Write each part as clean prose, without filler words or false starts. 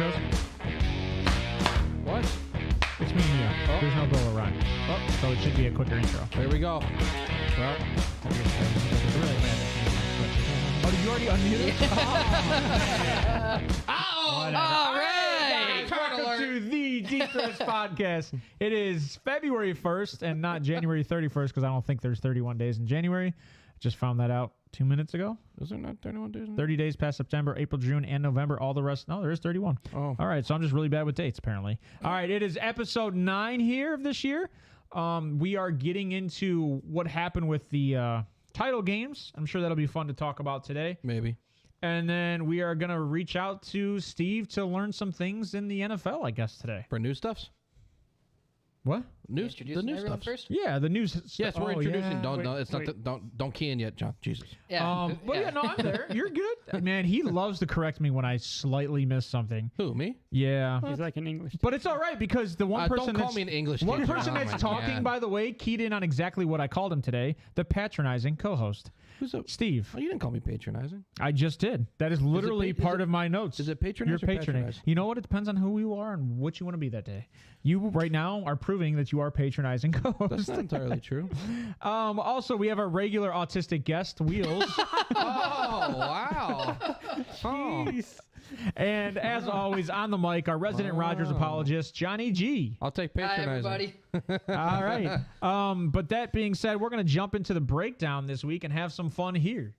intros? What? It's me and you. Oh. There's no goal to run. Oh, So it should be a quicker intro. there we go. Well, It's really random. oh, did you already unmuted? All right. Welcome to the Decrease Podcast. It is February 1st and not January 31st because I don't think there's 31 days in January. Just found that out 2 minutes ago. Is there not 31 days? 30 days past September, April, June, and November. All the rest. No, there is 31. Oh. All right, so I'm just really bad with dates, apparently. All right, it is episode 9 here of this year. We are getting into what happened with the title games. I'm sure that'll be fun to talk about today. Maybe. And then we are going to reach out to Steve to learn some things in the NFL, I guess, today. For new stuffs? What? News, the new stuff first? Yeah, the news. Yes, we're introducing. Yeah. Don't key in yet, John. Jesus. Yeah. But yeah, no, I'm there. You're good. Man, he loves to correct me when I slightly miss something. Who, me? Yeah. He's like an English. But it's all right because the one person don't call me an English one teacher. person Oh that's my talking, God. by the way, keyed in on exactly what I called him today, the patronizing co-host. Who's a... Steve. Oh, you didn't call me patronizing. I just did. That is literally part of my notes. Is it patronizing? You're patronizing. You know what? It depends on who you are and what you want to be that day. You right now are proving that you are patronizing co-host. That's not entirely true. Also, we have our regular autistic guest, Wheels. Oh, wow. Oh. And as always, on the mic, our resident Rogers apologist, JonnyG. I'll take Hi, patronizing. everybody. All right. But that being said, we're going to jump into the breakdown this week and have some fun here.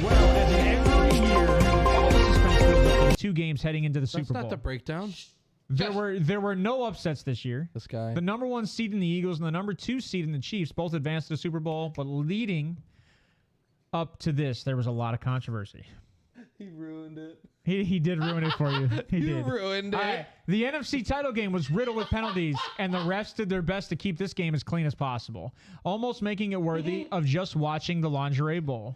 Well, as every year, all the suspense builds up to 2 games heading into the Super Bowl. That's not the breakdown. There were no upsets this year. This guy. The number 1 seed in the Eagles and the number 2 seed in the Chiefs both advanced to the Super Bowl, but leading up to this, there was a lot of controversy. He ruined it. He did ruin it for you. He You did. ruined it. All right, the NFC title game was riddled with penalties, and the refs did their best to keep this game as clean as possible, almost making it worthy of just watching the lingerie bowl.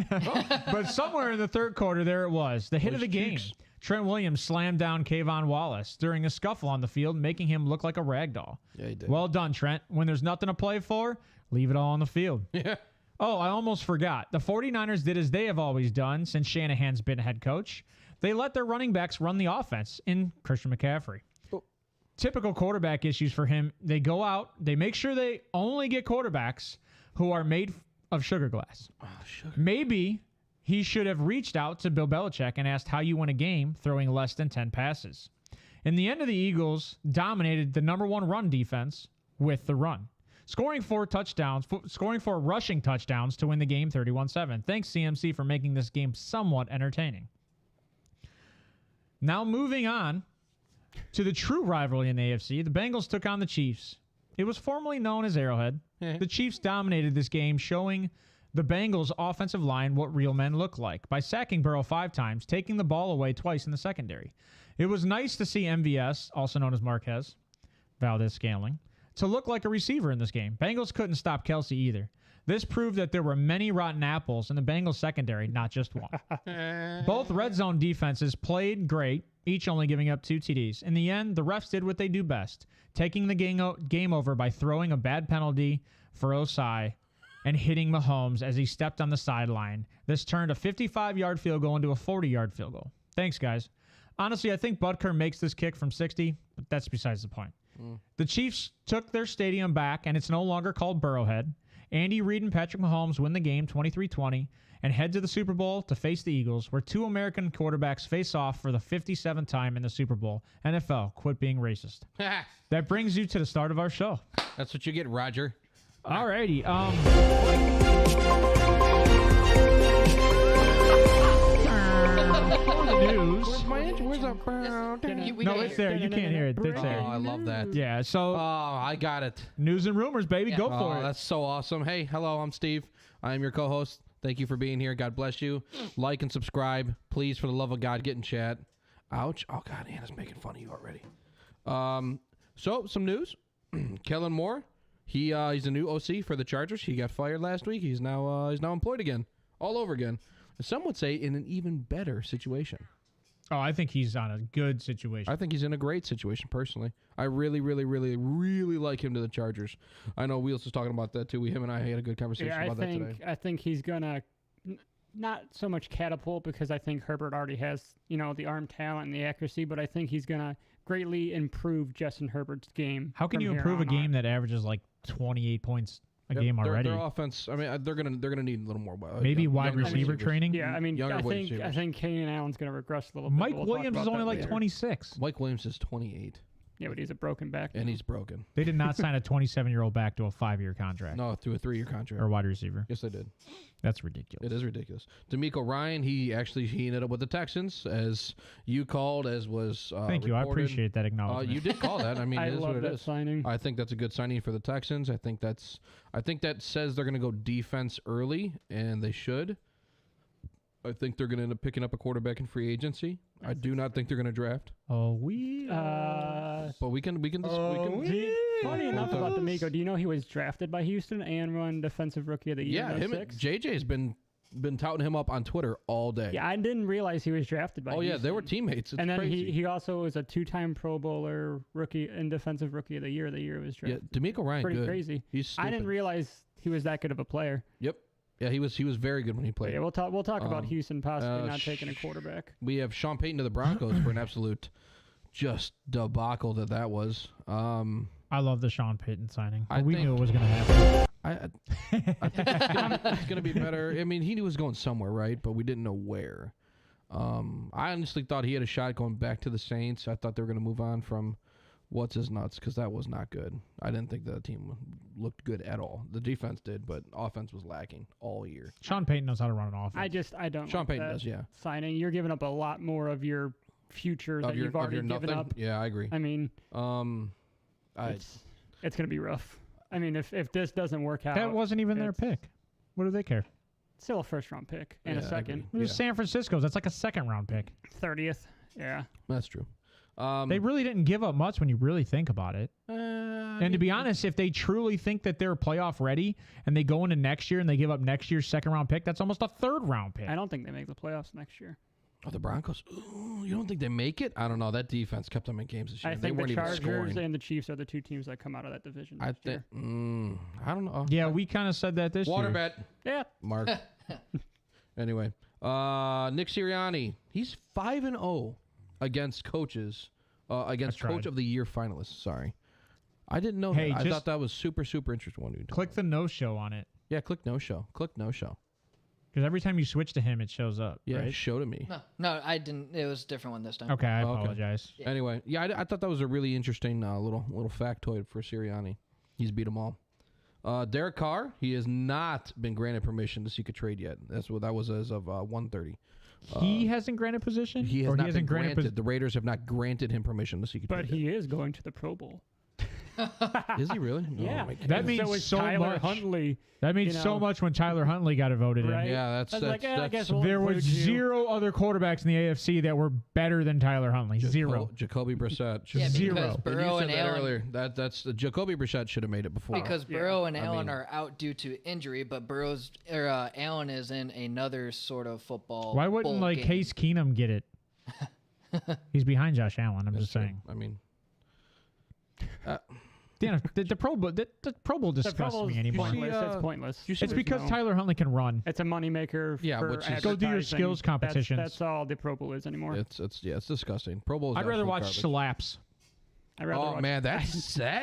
But somewhere in the third quarter, there it was. The hit of the game. Trent Williams slammed down Kayvon Wallace during a scuffle on the field, making him look like a rag doll. Yeah, he did. Well done, Trent. When there's nothing to play for, leave it all on the field. Yeah. Oh, I almost forgot. The 49ers did as they have always done since Shanahan's been head coach. They let their running backs run the offense in Christian McCaffrey. Oh. Typical quarterback issues for him. They go out, they make sure they only get quarterbacks who are made of sugar glass. Oh, sugar. Maybe he should have reached out to Bill Belichick and asked how you win a game throwing less than 10 passes. In the end, the Eagles dominated the number 1 run defense with the run, scoring 4 rushing touchdowns to win the game 31-7. Thanks, CMC, for making this game somewhat entertaining. Now moving on to the true rivalry in the AFC, the Bengals took on the Chiefs. It was formerly known as Arrowhead. The Chiefs dominated this game, showing the Bengals' offensive line what real men look like by sacking Burrow 5 times, taking the ball away twice in the secondary. It was nice to see MVS, also known as Marquez Valdez-Scantling, to look like a receiver in this game. Bengals couldn't stop Kelsey either. This proved that there were many rotten apples in the Bengals secondary, not just one. Both red zone defenses played great, each only giving up 2 TDs. In the end, the refs did what they do best, taking the game over by throwing a bad penalty for Osai and hitting Mahomes as he stepped on the sideline. This turned a 55-yard field goal into a 40-yard field goal. Thanks, guys. Honestly, I think Butker makes this kick from 60, but that's besides the point. The Chiefs took their stadium back, and it's no longer called Burrowhead. Andy Reid and Patrick Mahomes win the game 23-20 and head to the Super Bowl to face the Eagles, where 2 American quarterbacks face off for the 57th time in the Super Bowl. NFL, quit being racist. That brings you to the start of our show. That's what you get, Roger. Alrighty. News. Where's my intro? Where's that? No, it's there. You can't hear it. It's Oh, there. I love that. Yeah, so Oh, I got it. news and rumors, baby. Go Oh, for it. that's so awesome. Hey, hello, I'm Steve. I am your co-host. Thank you for being here. God bless you. Like and subscribe. Please, for the love of God, get in chat. Ouch. Oh, God, Anna's making fun of you already. So, some news. Kellen Moore, he's a new OC for the Chargers. He got fired last week. He's now employed again. All over again. Some would say in an even better situation. Oh, I think he's on a good situation. I think he's in a great situation, personally. I really, really, really, really like him to the Chargers. I know Wheels was talking about that, too. Him and I had a good conversation about that today. I think he's going to not so much catapult, because I think Herbert already has, the arm talent and the accuracy, but I think he's going to greatly improve Justin Herbert's game. How can from you here improve a on game out. that averages like 28 points a game already. Their offense. I mean, they're gonna need a little more. Maybe wide younger receiver receivers. training. Yeah, I mean, Younger I wide think receivers. Keenan Allen's going to regress a little bit. Mike We'll talk Williams is about only that like later. 26. Mike Williams is 28, Yeah, but he's a broken back. and he's broken. They did not sign a 27-year-old back to a 5-year contract No, through a 3-year contract. or wide receiver. Yes, they did. That's ridiculous. It is ridiculous. D'Amico Ryan, he ended up with the Texans, as you called, as was Thank you. I reported. appreciate that acknowledgement. You did call that. I mean, I it is love what it that is. signing. I think that's a good signing for the Texans. I think that says they're going to go defense early, and they should. I think they're going to end up picking up a quarterback in free agency. I do not think they're going to draft. Oh, we. But we can. Funny enough about D'Amico, do you know he was drafted by Houston and won Defensive Rookie of the Year? Yeah, in him. 06? JJ's been touting him up on Twitter all day. Yeah, I didn't realize he was drafted by. Oh yeah, Houston. they were teammates. It's and then crazy. he also was a 2-time Pro Bowler rookie and Defensive Rookie of the Year. The year he was Yeah, drafted. D'Amico Ryan, Pretty good. crazy. He's I didn't stupid. realize he was that good of a player. Yep. Yeah, he was very good when he But played. yeah, we'll talk about Houston possibly not sh- taking a quarterback. We have Sean Payton to the Broncos for an absolute just debacle that was. I love the Sean Payton signing. I We think- knew it was going to happen. I think it's gonna be better. I mean, he knew he was going somewhere, right? But we didn't know where. I honestly thought he had a shot going back to the Saints. I thought they were gonna move on from what's his nuts, because that was not good. I didn't think the team looked good at all. The defense did, but offense was lacking all year. Sean Payton knows how to run an offense. I don't. Sean like Payton that does, yeah. signing. You're giving up a lot more of your future that you've already given nothing. up. Yeah, I agree. I mean, it's gonna be rough. I mean, if this doesn't work out, That wasn't even their it's pick. What do they care? still a first-round pick and Yeah, a I second, agree. It was San Francisco's. That's like a second-round pick. 30th. Yeah. That's true. They really didn't give up much when you really think about it. And to be honest, if they truly think that they're playoff ready and they go into next year and they give up next year's second-round pick, that's almost a third-round pick. I don't think they make the playoffs next year. Oh, the Broncos. Ooh, you don't think they make it? I don't know. That defense kept them in games this year. I They think weren't the even Chargers scoring. and the Chiefs are the two teams that come out of that division. I next think. year. I don't know. Yeah, we kind of said that this Water year. bet, Yeah. Mark. Anyway, Nick Sirianni. He's 5-0 against coaches. Against I tried. Coach of the Year finalists. Sorry, I didn't know Hey, that. I just- thought that was super interesting. One dude. Click the no-show on it. Yeah, click no show. Click no show. Because every time you switch to him, it shows up. Yeah, right? show to me. No, I didn't. It was a different one this time. Okay, I Oh, okay. apologize. Yeah. Anyway, yeah, I thought that was a really interesting little factoid for Sirianni. He's beat them all. Derek Carr, he has not been granted permission to seek a trade yet. That's what that was as of 1:30. He hasn't granted position? He has Or not hasn't been granted. posi- The Raiders have not granted him permission to seek a But trade. he is going to the Pro Bowl. Is he really? Yeah. Oh my God. That And means so is so Tyler much. Huntley. That means you so know. much when Tyler Huntley got it voted Right. in. Yeah, that's I was like, I guess we'll There include was you. 0 other quarterbacks in the AFC that were better than Tyler Huntley. 0. Jacoby Brissett. Yeah, Zero. because And And you Burrow said and that Allen. earlier. That's Jacoby Brissett should have made it before. Because Yeah. Burrow and I Allen mean- are out due to injury, but Allen is in another sort of football. Why wouldn't bowl like game. Case Keenum get it? He's behind Josh Allen. I'm That's just true. saying. I mean, Dan, the Pro Bowl, the Pro Bowl The Pro disgusts Bowl's me anymore. pointless. see, It's pointless. you see It's There's because no- Tyler Huntley can run. It's a moneymaker. Yeah, for which is- Go do your advertising. skills competitions. That's all the Pro Bowl is anymore. it's disgusting. Pro Bowl. Is I'd rather absolute watch garbage. slaps. I'd rather Oh watch man, that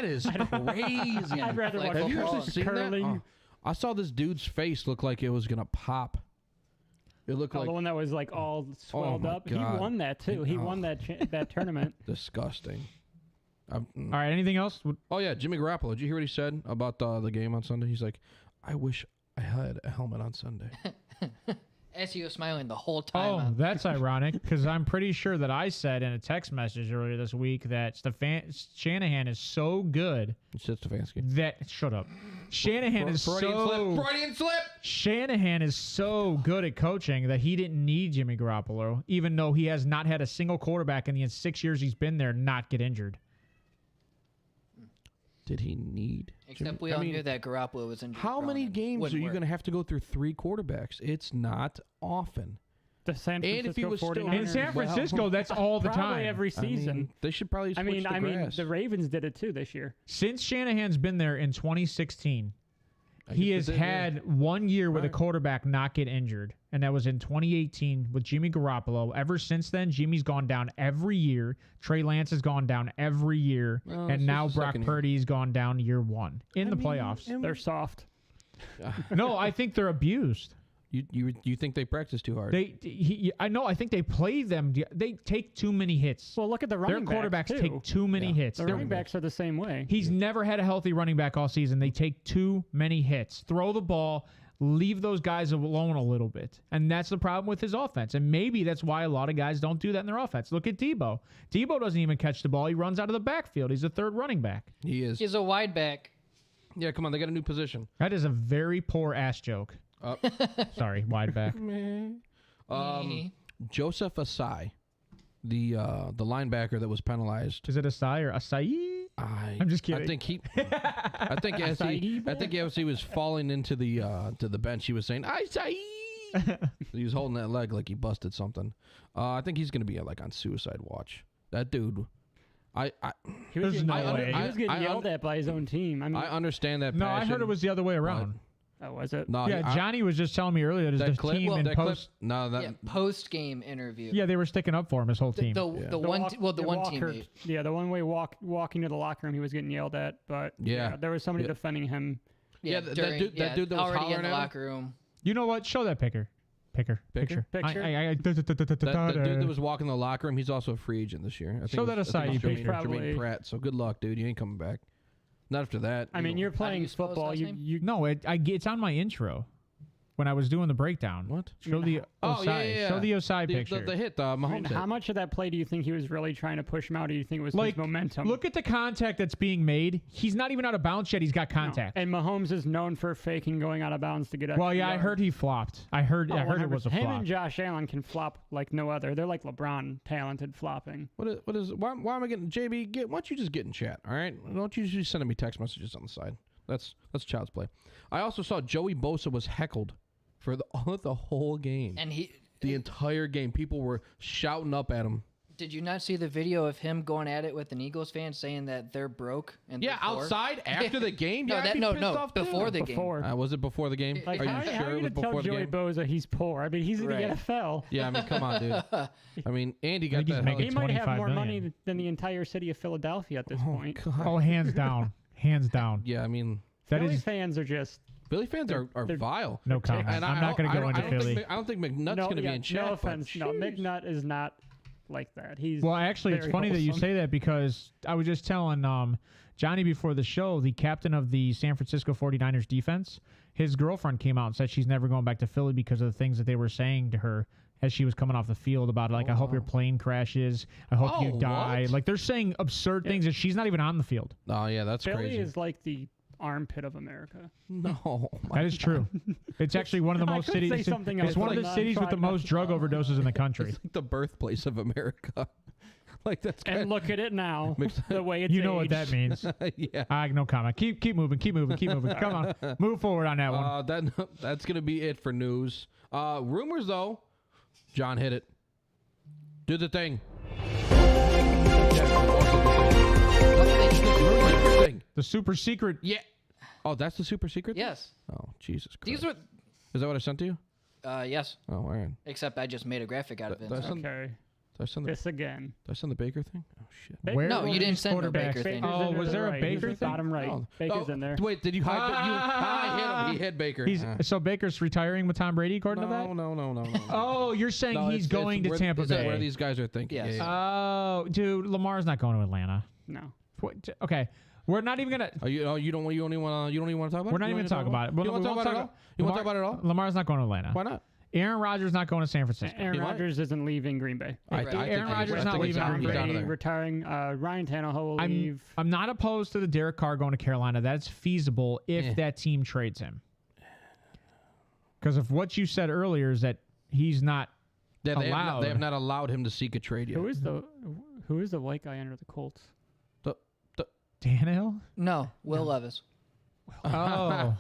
is crazy. I'd rather Like watch Have you football. actually seen curling. that? Oh, I saw this dude's face look like it was gonna pop. It looked Oh, like the one that was like all swelled my up. God. He won that too. He Oh. won that tournament. disgusting. All right, anything else? Oh yeah, Jimmy Garoppolo. Did you hear what he said about the game on Sunday? He's like, I wish I had a helmet on Sunday. As he was smiling the whole time. Oh, that's ironic because I'm pretty sure that I said in a text message earlier this week that Shanahan is so good It's just Stefanski. that shut up. Shanahan is Freudian slip. Shanahan is so good at coaching that he didn't need Jimmy Garoppolo, even though he has not had a single quarterback in the 6 years he's been there not get injured. Did he need? Except Jimmy? we I all mean, knew that Garoppolo was injured. How many prone and games are wouldn't you work. going to have to go through 3 quarterbacks? It's not often. The San And if he Francisco was still 49ers. In San Well, Francisco, that's all the Probably time. every season. I mean, they should probably switch to grass. the Ravens did it too this year. Since Shanahan's been there in 2016, he guess has they did, yeah. had 1 year with a Right. quarterback not get injured, and that was in 2018 with Jimmy Garoppolo. Ever since then, Jimmy's gone down every year. Trey Lance has gone down every year, Well, this and is now the Brock second year. Purdy's gone down year 1 in the I mean, playoffs. and They're soft. No, I think they're abused. You think they practice too hard? I think they play them. They take too many hits. Well, look at the Their running quarterbacks backs, too. take too many hits. The running backs are the same way. He's never had a healthy running back all season. They take too many hits. Throw the ball. Leave those guys alone a little bit. And that's the problem with his offense. And maybe that's why a lot of guys don't do that in their offense. Look at Debo. Debo doesn't even catch the ball. He runs out of the backfield. He's a third running back. He is. He's a wide back. Yeah, come on. They got a new position. That is a very poor ass joke. Sorry, wide back. Joseph Asai, the linebacker that was penalized. Is it Asai or Asai? I'm just kidding. I think as he was falling into the to the bench, he was saying Asai. He was holding that leg like he busted something. I think he's gonna be like on suicide watch. That dude. He was There's getting, no way. he was getting yelled at by his own team. I mean, I understand that. No, passion, I heard it was the other way around. oh, was it? No, Yeah, Johnny was just telling me earlier that his clip, team in that post. clip, no, that Yeah, post game interview. Yeah, they were sticking up for him. His whole team. The one teammate. Yeah, the one way walking to the locker room, he was getting yelled at. But Yeah. there was somebody defending him. Yeah, that dude that was already hollering in the at him? locker room. You know what? Show that picture. Picture. Picture? That dude that was walking the locker room, he's also a free agent this year. I think Show that I think aside, it's you Jermaine- picture. Probably- Jermaine Pratt. So good luck, dude. You ain't coming back. Not after that. I mean, you're How do playing you spell his football. last name? You No, it's on my intro when I was doing the breakdown. What? Show the Oh, Osai. yeah. Show the Osai picture. The hit, I mean, Mahomes hit. how much of that play do you think he was really trying to push him out, or do you think it was Like, his momentum? Look at the contact that's being made. He's not even out of bounds yet. He's got No. contact. And Mahomes is known for faking going out of bounds to get extra Well, yeah, I yards. heard he flopped. I heard it was a Him flop. and Josh Allen can flop like no other. They're like LeBron talented flopping. What is why am I getting JB? Why don't you just get in chat? All right, why don't you just sending me text messages on the side? That's child's play. I also saw Joey Bosa was heckled for the whole game. And The entire game, people were shouting up at him. did you not see the video of him going at it with an Eagles fan saying that they're broke? And Yeah, they're poor? outside after the game. No, Yeah, I'd be no, pissed no, off too. before the game. Before. Was it before the game? Like, Are you how sure are it you was going to before tell the Joey game? Bosa he's poor? I mean, he's in Right. the NFL. Yeah, I mean, come on, dude. I mean, Andy got think he's that. making He might have 25 more million. money than the entire city of Philadelphia at this point. Oh, hands down. Hands down. Yeah, I mean, That Philly is fans are just Philly fans are they're- vile. no comment. And I'm not going to go into Philly. I don't think McNutt's going to be in chat. no but offense. No, jeez. McNutt is not like that. He's Well, actually, it's very funny that you wholesome. say that because I was just telling Johnny before the show, the captain of the San Francisco 49ers defense, his girlfriend came out and said she's never going back to Philly because of the things that they were saying to her as she was coming off the field about, like, I hope your plane crashes. I hope you die. what? Like, they're saying absurd things that she's not even on the field. Oh, yeah, that's Philly crazy. is like the armpit of America. No. That is true. It's actually one of the I most could cities. say something It's else, one of but the I'm cities with the trying not most to. drug overdoses in the country. It's like the birthplace of America. Like, that's And look at it now, the way it's You know what that aged. means. yeah. No comment. Keep moving. Come on. Move forward on that one. That's going to be it for news. Rumors, though. John hit it. Do the thing. The super secret. Yeah. Oh, that's the super secret? Yes. Oh, Jesus Christ. These were. Is that what I sent to you? Yes. Oh, all right. Except I just made a graphic out of it. Did I so. send, Okay, did I send the, this again. did I send the Baker thing? Oh, shit. Where No, were you didn't these send no quarterbacks? Baker thing. Baker's Oh, in was to the there a right. Baker He's thing? bottom right. Oh. Baker's in there. Wait, did you hide? I hit him. He hit Baker. So Baker's retiring with Tom Brady, according to that? No. Oh, you're saying No, he's going to where- Tampa is that Bay. where these guys are thinking. Yes. Yeah. Oh, dude, Lamar's not going to Atlanta. No. Okay, we're not even gonna. You don't even want to talk about it? We're not You even wanna talk about it. You want to talk about it at all? You want to talk about it at all? Lamar's not going to Atlanta. Why not? Aaron Rodgers not going to San Francisco. Aaron He might. Rodgers isn't leaving Green Bay. I Right. think Aaron he's- Rodgers I not think he's leaving out- Green he's out of Brady there. retiring. Ryan Tannehill will leave. I'm not opposed to the Derek Carr going to Carolina. That's feasible if Yeah. that team trades him. Because of what you said earlier is that he's not Yeah, they allowed. have not allowed him to seek a trade yet. Who is the white guy under the Colts? Tannehill. No, Will Levis. Oh,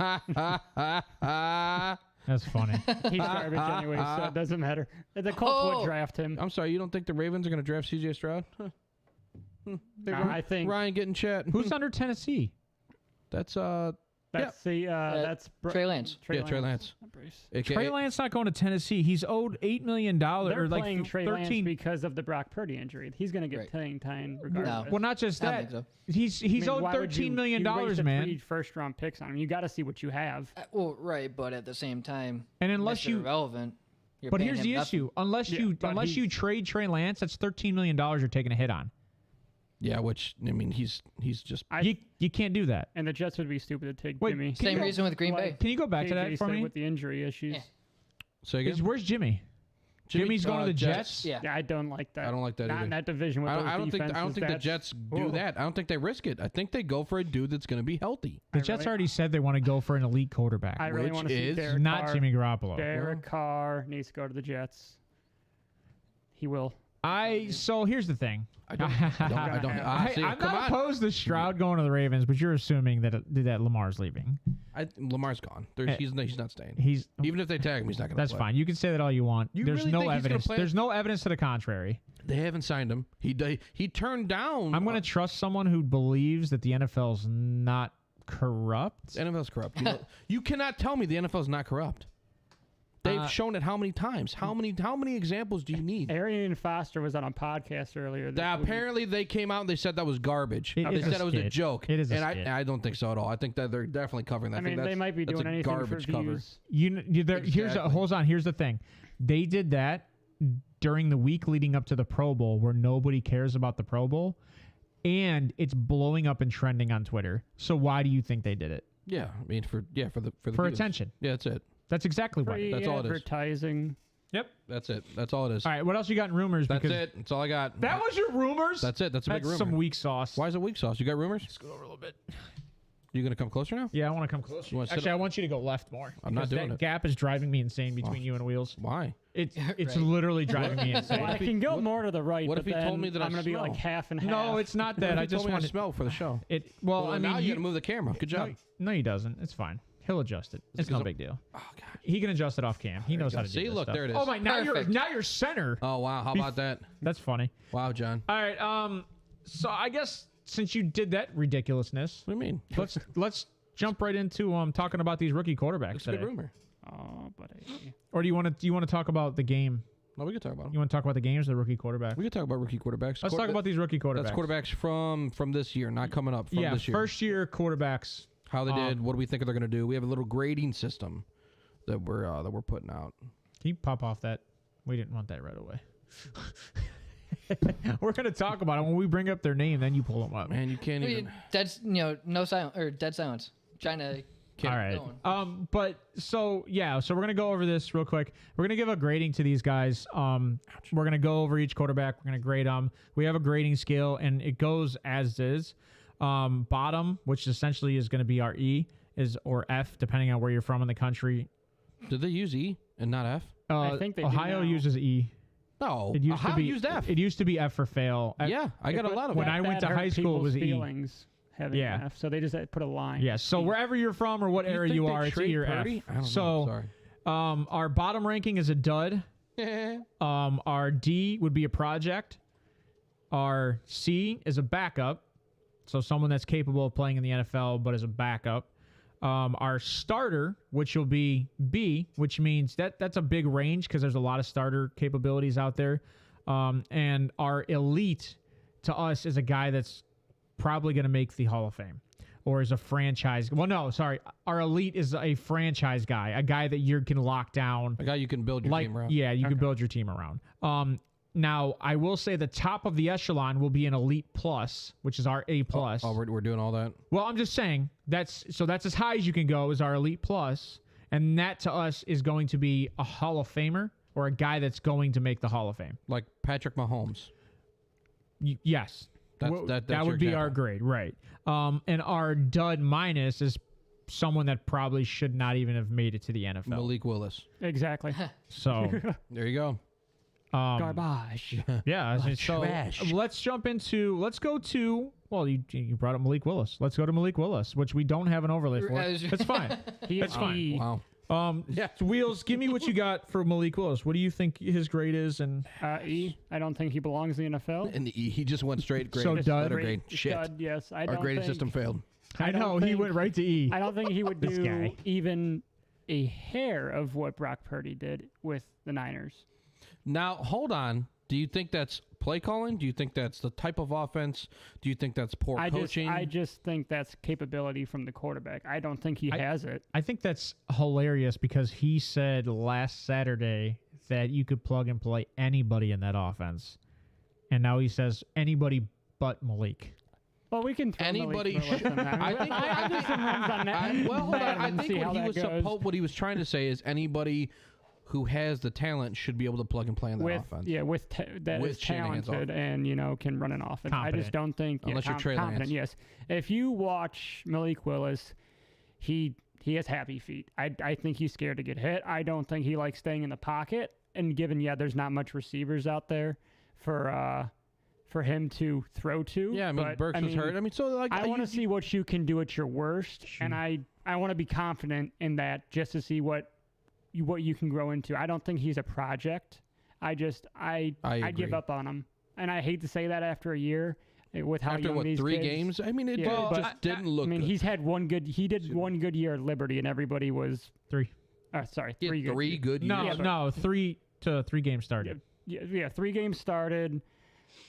that's funny. He's garbage anyway, so it doesn't matter. The Colts would draft him. I'm sorry, you don't think the Ravens are going to draft C.J. Stroud? Huh. Hey, I think Ryan, get in chat. Who's under Tennessee? That's That's that's Trey Lance. Trey Lance. Trey Lance not going to Tennessee. He's owed $8 million. They're or like playing Trey 13. Lance because of the Brock Purdy injury. He's going to get playing time regardless. Well, not just I that. don't He's owed why would $13 million, you waste man. 3 first-round picks on him. You got to see what you have. Well, right, but at the same time, And unless Mr. you Irrelevant, you're But paying here's him the nothing. issue. Unless you trade Trey Lance, that's $13 million you're taking a hit on. Yeah, which I mean, he's just. You can't do that. And the Jets would be stupid to take Wait, Jimmy. Same reason with Green Bay. Can you go back to KJ that for said me? with the injury issues. Yeah. Say again? Where's Jimmy? Jimmy's going to the Jets. Yeah. Yeah, I don't like that. I don't like that Not either. in that division with those I don't think defenses, the that's- Jets do that. I don't think they risk it. I think they go for a dude that's going to be healthy. The Jets already said they want to go for an elite quarterback. I really Which want to see is Derek not Carr. Jimmy Garoppolo. Derek Carr needs to go to the Jets. He will. So here's the thing. I don't. See, I'm come not on. opposed to Stroud going to the Ravens, but you're assuming that Lamar's leaving. Lamar's gone. He's not staying. He's Even if they tag him, he's not going to. That's fine. You can say that all you want. You There's really no think he's gonna evidence. play? There's no evidence to the contrary. They haven't signed him. He turned down. I'm going to trust someone who believes that the NFL's not corrupt. The NFL's corrupt. You cannot tell me the NFL's not corrupt. They've shown it how many times? How many examples do you need? Arian Foster was on a podcast earlier. Apparently, they came out and they said that was garbage. It They is said a it was a skit. joke. It is a and skit. I don't think so at all. I think that they're definitely covering that. I mean, they might be doing a anything for garbage cover. views. Here's the thing. They did that during the week leading up to the Pro Bowl, where nobody cares about the Pro Bowl, and it's blowing up and trending on Twitter. So why do you think they did it? Yeah, I mean for the For views. attention. Yeah, that's it. That's exactly why. Free That's all it is. advertising. Yep. That's it. That's all it is. All right. What else you got in rumors? That's Because it. That's all I got. That was your rumors. That's it. That's a big rumor. some weak sauce. Why is it weak sauce? You got rumors? Let's go over a little bit. You gonna come closer now? Yeah, I want to come closer. You wanna sit Actually, I up? want you to go left more. I'm not because doing that it. gap is driving me insane between you and Wheels. Why? It's Right. literally driving me insane. Well, I can go more to the right. what but if he told then me that I I'm going to be like smell? half and half. No, it's not that. I just want want to smell for the show. it. Well, I mean, now you got to move the camera. Good job. No, he doesn't. It's fine. He'll adjust it. It's no because big deal. Oh God. He can adjust it off cam. He knows how to do See, this look, stuff. there it is. Oh my! Now Perfect. you're center. Oh wow. How about that? That's funny. Wow, John. All right. So I guess since you did that ridiculousness, What do you mean? let's jump right into talking about these rookie quarterbacks That's a good today. rumor. Oh, buddy. Or do you want to talk about the game? No, we can talk about them. You want to talk about the games, or the rookie quarterback? We can talk about rookie quarterbacks. Let's talk about these rookie quarterbacks. That's quarterbacks from this year, not coming up. From Yeah, this year. first year quarterbacks. How they did. What do we think they're going to do? We have a little grading system that we're putting out. Can you pop off that? We didn't want that right away. We're going to talk about it when we bring up their name. Then you pull them up. Man, you can't even. That's no silence or dead silence. Trying to keep All right. going. But so we're gonna go over this real quick. We're gonna give a grading to these guys. We're gonna go over each quarterback. We're gonna grade them. We have a grading scale, and it goes as is. Bottom, which essentially is gonna be our E, or F, depending on where you're from in the country. Did they use E and not F? I think they do Ohio now. uses E. No. It used Ohio to be used F. It used to be F for fail. Yeah, I got a lot of when them. I went That to hurt high school, it was people's E. feelings having Yeah. F, so they just put a line. Yeah. So wherever you're from or what area you are, it's E or F. I don't know. So Sorry. our bottom ranking is a dud. Our D would be a project. Our C is a backup, so someone that's capable of playing in the NFL but as a backup. Our starter, which will be B, which means that's a big range because there's a lot of starter capabilities out there. And our elite to us is a guy that's probably going to make the Hall of Fame or is a franchise. Well, no, sorry. Our elite is a franchise guy, a guy that you can lock down. A guy you can build your team around. Yeah, you can build your team around. Now, I will say the top of the echelon will be an elite plus, which is our A plus. Oh, we're doing all that. Well, I'm just saying that's as high as you can go is our elite plus, and that to us is going to be a Hall of Famer or a guy that's going to make the Hall of Fame. Like Patrick Mahomes. Yes, That's that your would be our example. grade, right? And our dud minus is someone that probably should not even have made it to the NFL. Malik Willis. Exactly. So There you go. Garbage. yeah, I mean, so trash. let's go to. Well, you brought up Malik Willis. Let's go to Malik Willis, which we don't have an overlay for. That's fine. That's fine. Wow. Yeah. Wheels, give me what you got for Malik Willis. What do you think his grade is? And E. I don't think he belongs in the NFL. And he just went straight grade. So dud. Letter grade. Shit. Dud, yes. I Our don't grading think system failed. I know he went right to E. I don't think he would This do guy. even a hair of what Brock Purdy did with the Niners. Now, hold on. Do you think that's play calling? Do you think that's the type of offense? Do you think that's poor coaching? I just think that's capability from the quarterback. I don't think he has it. I think that's hilarious because he said last Saturday that you could plug and play anybody in that offense. And now he says anybody but Malik. Well, we can throw Anybody Malik should. on that. I did some runs on that. Well, hold on. I and see think how that goes. what he was trying to say is anybody who has the talent should be able to plug and play in that offense. Yeah, that With is Shanahan's talented and can run an offense. I just Competent. don't think Unless you're Trey competent. Lance. Yes, if you watch Malik Willis, he has happy feet. I think he's scared to get hit. I don't think he likes staying in the pocket. And given there's not much receivers out there for him to throw to. Yeah, I mean, Burks was hurt. I mean, so like I want to see what you can do at your worst, and I want to be confident in that just to see what you can grow into. I don't think he's a project. I agree. give up on him, and I hate to say that after a year with how after young what these 3 kids, games? I mean, it just didn't look. I mean, good. he's had one good. He did one good year at Liberty, and everybody was 3. sorry, He had 3 good years. No, 3 games started. Yeah, 3 games started.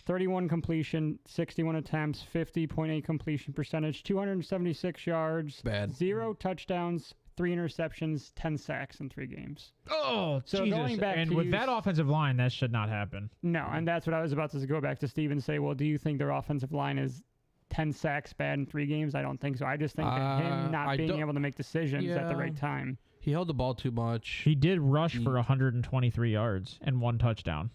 31 completion, 61 attempts, 50.8 completion percentage, 276 yards, Bad. 0 touchdowns, 3 interceptions, 10 sacks in 3 games. Oh, So Jesus. going back and to with use- that offensive line, that should not happen. No, and that's what I was about to go back to Steve and say, well, do you think their offensive line is 10 sacks bad in 3 games? I don't think so. I just think that him not I being don't- able to make decisions at the Yeah. right time. He held the ball too much. He did rush for 123 yards and 1 touchdown.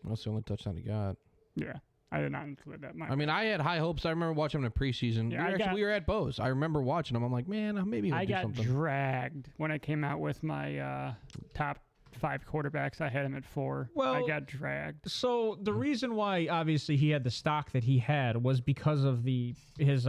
That's the only touchdown he got. Yeah, I did not include that. I mean, I had high hopes. I remember watching him in preseason. Yeah, we were at Bose. I remember watching him. I'm like, man, maybe he'll I do got something. dragged when I came out with my top 5 quarterbacks. I had him at 4. Well, I got dragged. So the reason why obviously he had the stock that he had was because of his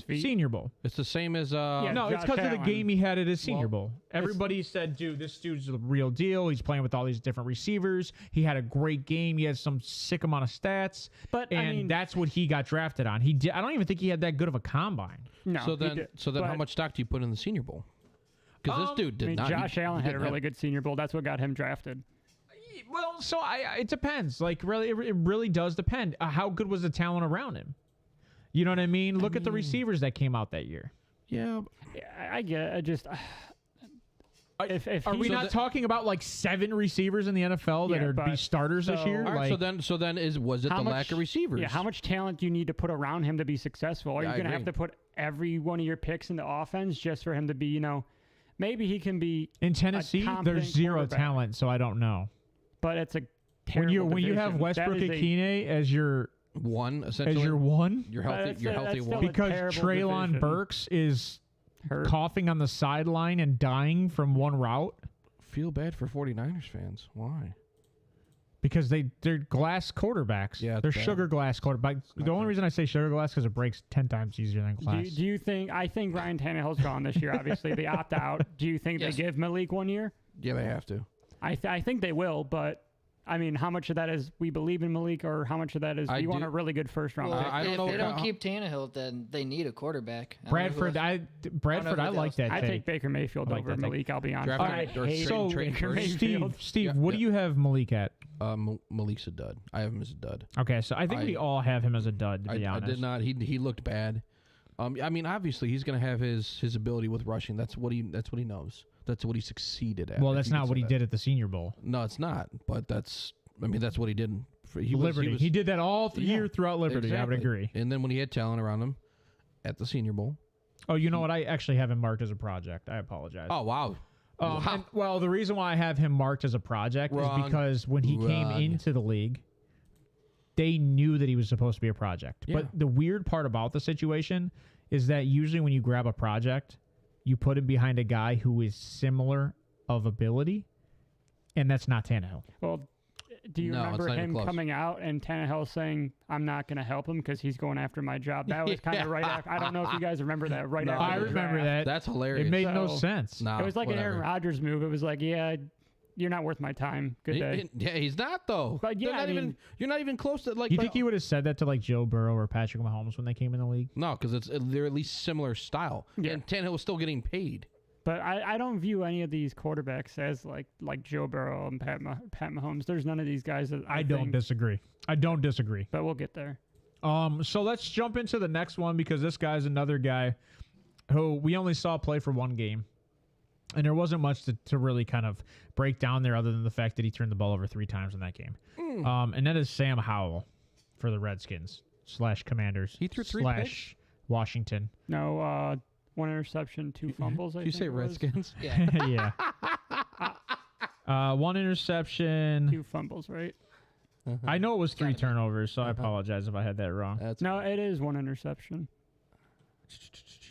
feet? Senior Bowl. It's the same as Yeah. No, it's Josh because of the Allen. game he had at his Senior Well, Bowl. Everybody said, dude, this dude's the real deal. He's playing with all these different receivers. He had a great game. He had some sick amount of stats. But, and I mean, that's what he got drafted on. I don't even think he had that good of a combine. no. So he then, did. how But, much stock do you put in the Senior Bowl? Because this dude I did mean, not. Josh Allen had a didn't really good Senior Bowl. That's what got him drafted. Well, so it depends. Like, really, it really does depend. How good was the talent around him? You know what I mean? Look at the receivers that came out that year. Yeah. Yeah, I get it. I just if Are he- we So not the- talking about like 7 receivers in the NFL that Yeah, are be but- starters this so- year? All right, Like, so then was it how the much- lack of receivers? Yeah, how much talent do you need to put around him to be successful? Are Yeah, you I going to have agree. to put every one of your picks in the offense just for him to be, maybe he can be, in Tennessee, competent there's 0 quarterback. talent, so I don't know. but it's a When terrible you have division. Westbrook That is a- Akine as your one essentially. one, You're But healthy. that's- You're that's healthy still one. a because terrible Traylon division. Burks is hurt. coughing on the sideline and dying from one route Feel bad for 49ers fans. Why? because they're glass quarterbacks. Yeah, it's they're bad. sugar glass quarterbacks. The only great. reason I say sugar glass because it breaks 10 times easier than glass. Do you think? I think Ryan Tannehill's gone this year. Obviously, they opt out. Do you think Yes. they give Malik 1 year? Yeah, they have to. I think they will, but I mean, how much of that is we believe in Malik, or how much of that is I we want do- a really good first round Well, pick? I don't if know they don't how- keep Tannehill, then they need a quarterback. Bradford, I I like that I take. take Baker Mayfield I like over that take. Malik. I'll be honest. Draft I him or hate So, trade Baker first. Mayfield. Steve, Yeah, what yeah. do you have Malik at? Malik's a dud. I have him as a dud. Okay, so I think we all have him as a dud, to be I honest. did not. He looked bad. I mean, obviously, he's going to have his ability with rushing. That's what he knows. That's what he succeeded at. Well, if that's you can not say what he that. did at the Senior Bowl. No, it's not. But that's what he did. Liberty. He did that all Yeah, year throughout Liberty. I would exactly. agree. And then when he had talent around him at the Senior Bowl. Oh, you know what? I actually have him marked as a project. I apologize. Oh, wow. And, well, the reason why I have him marked as a project Wrong. is because when he came Wrong. into the league, they knew that he was supposed to be a project. Yeah. But the weird part about the situation is that usually when you grab a project, you put him behind a guy who is similar of ability, and that's not Tannehill. Well, do you No, it's remember not even him close. coming out and Tannehill saying, "I'm not going to help him because he's going after my job"? That was kind of right after. I don't know if you guys remember that. Right No, after I the remember draft. that. That's hilarious. It made no So- sense. No, It was like an whatever. Aaron Rodgers move. It was like, yeah, you're not worth my time. Good day. Yeah, he's not though. But yeah, You're not even close to like. You think he would have said that to like Joe Burrow or Patrick Mahomes when they came in the league? No, because they're at least similar style. Yeah. And Tannehill was still getting paid. But I don't view any of these quarterbacks as like Joe Burrow and Pat Mahomes. There's none of these guys that I don't disagree. I don't disagree. But we'll get there. So let's jump into the next one because this guy's another guy who we only saw play for one game. And there wasn't much to really kind of break down there other than the fact that he turned the ball over 3 times in that game. And that is Sam Howell for the Redskins / Commanders. He threw 3 picks? / Washington. No, 1 interception, 2 fumbles. Did you say Redskins? Yeah. Yeah. 1 interception. 2 fumbles, right? I know it was 3 turnovers, so I apologize if I had that wrong. No, it is 1 interception.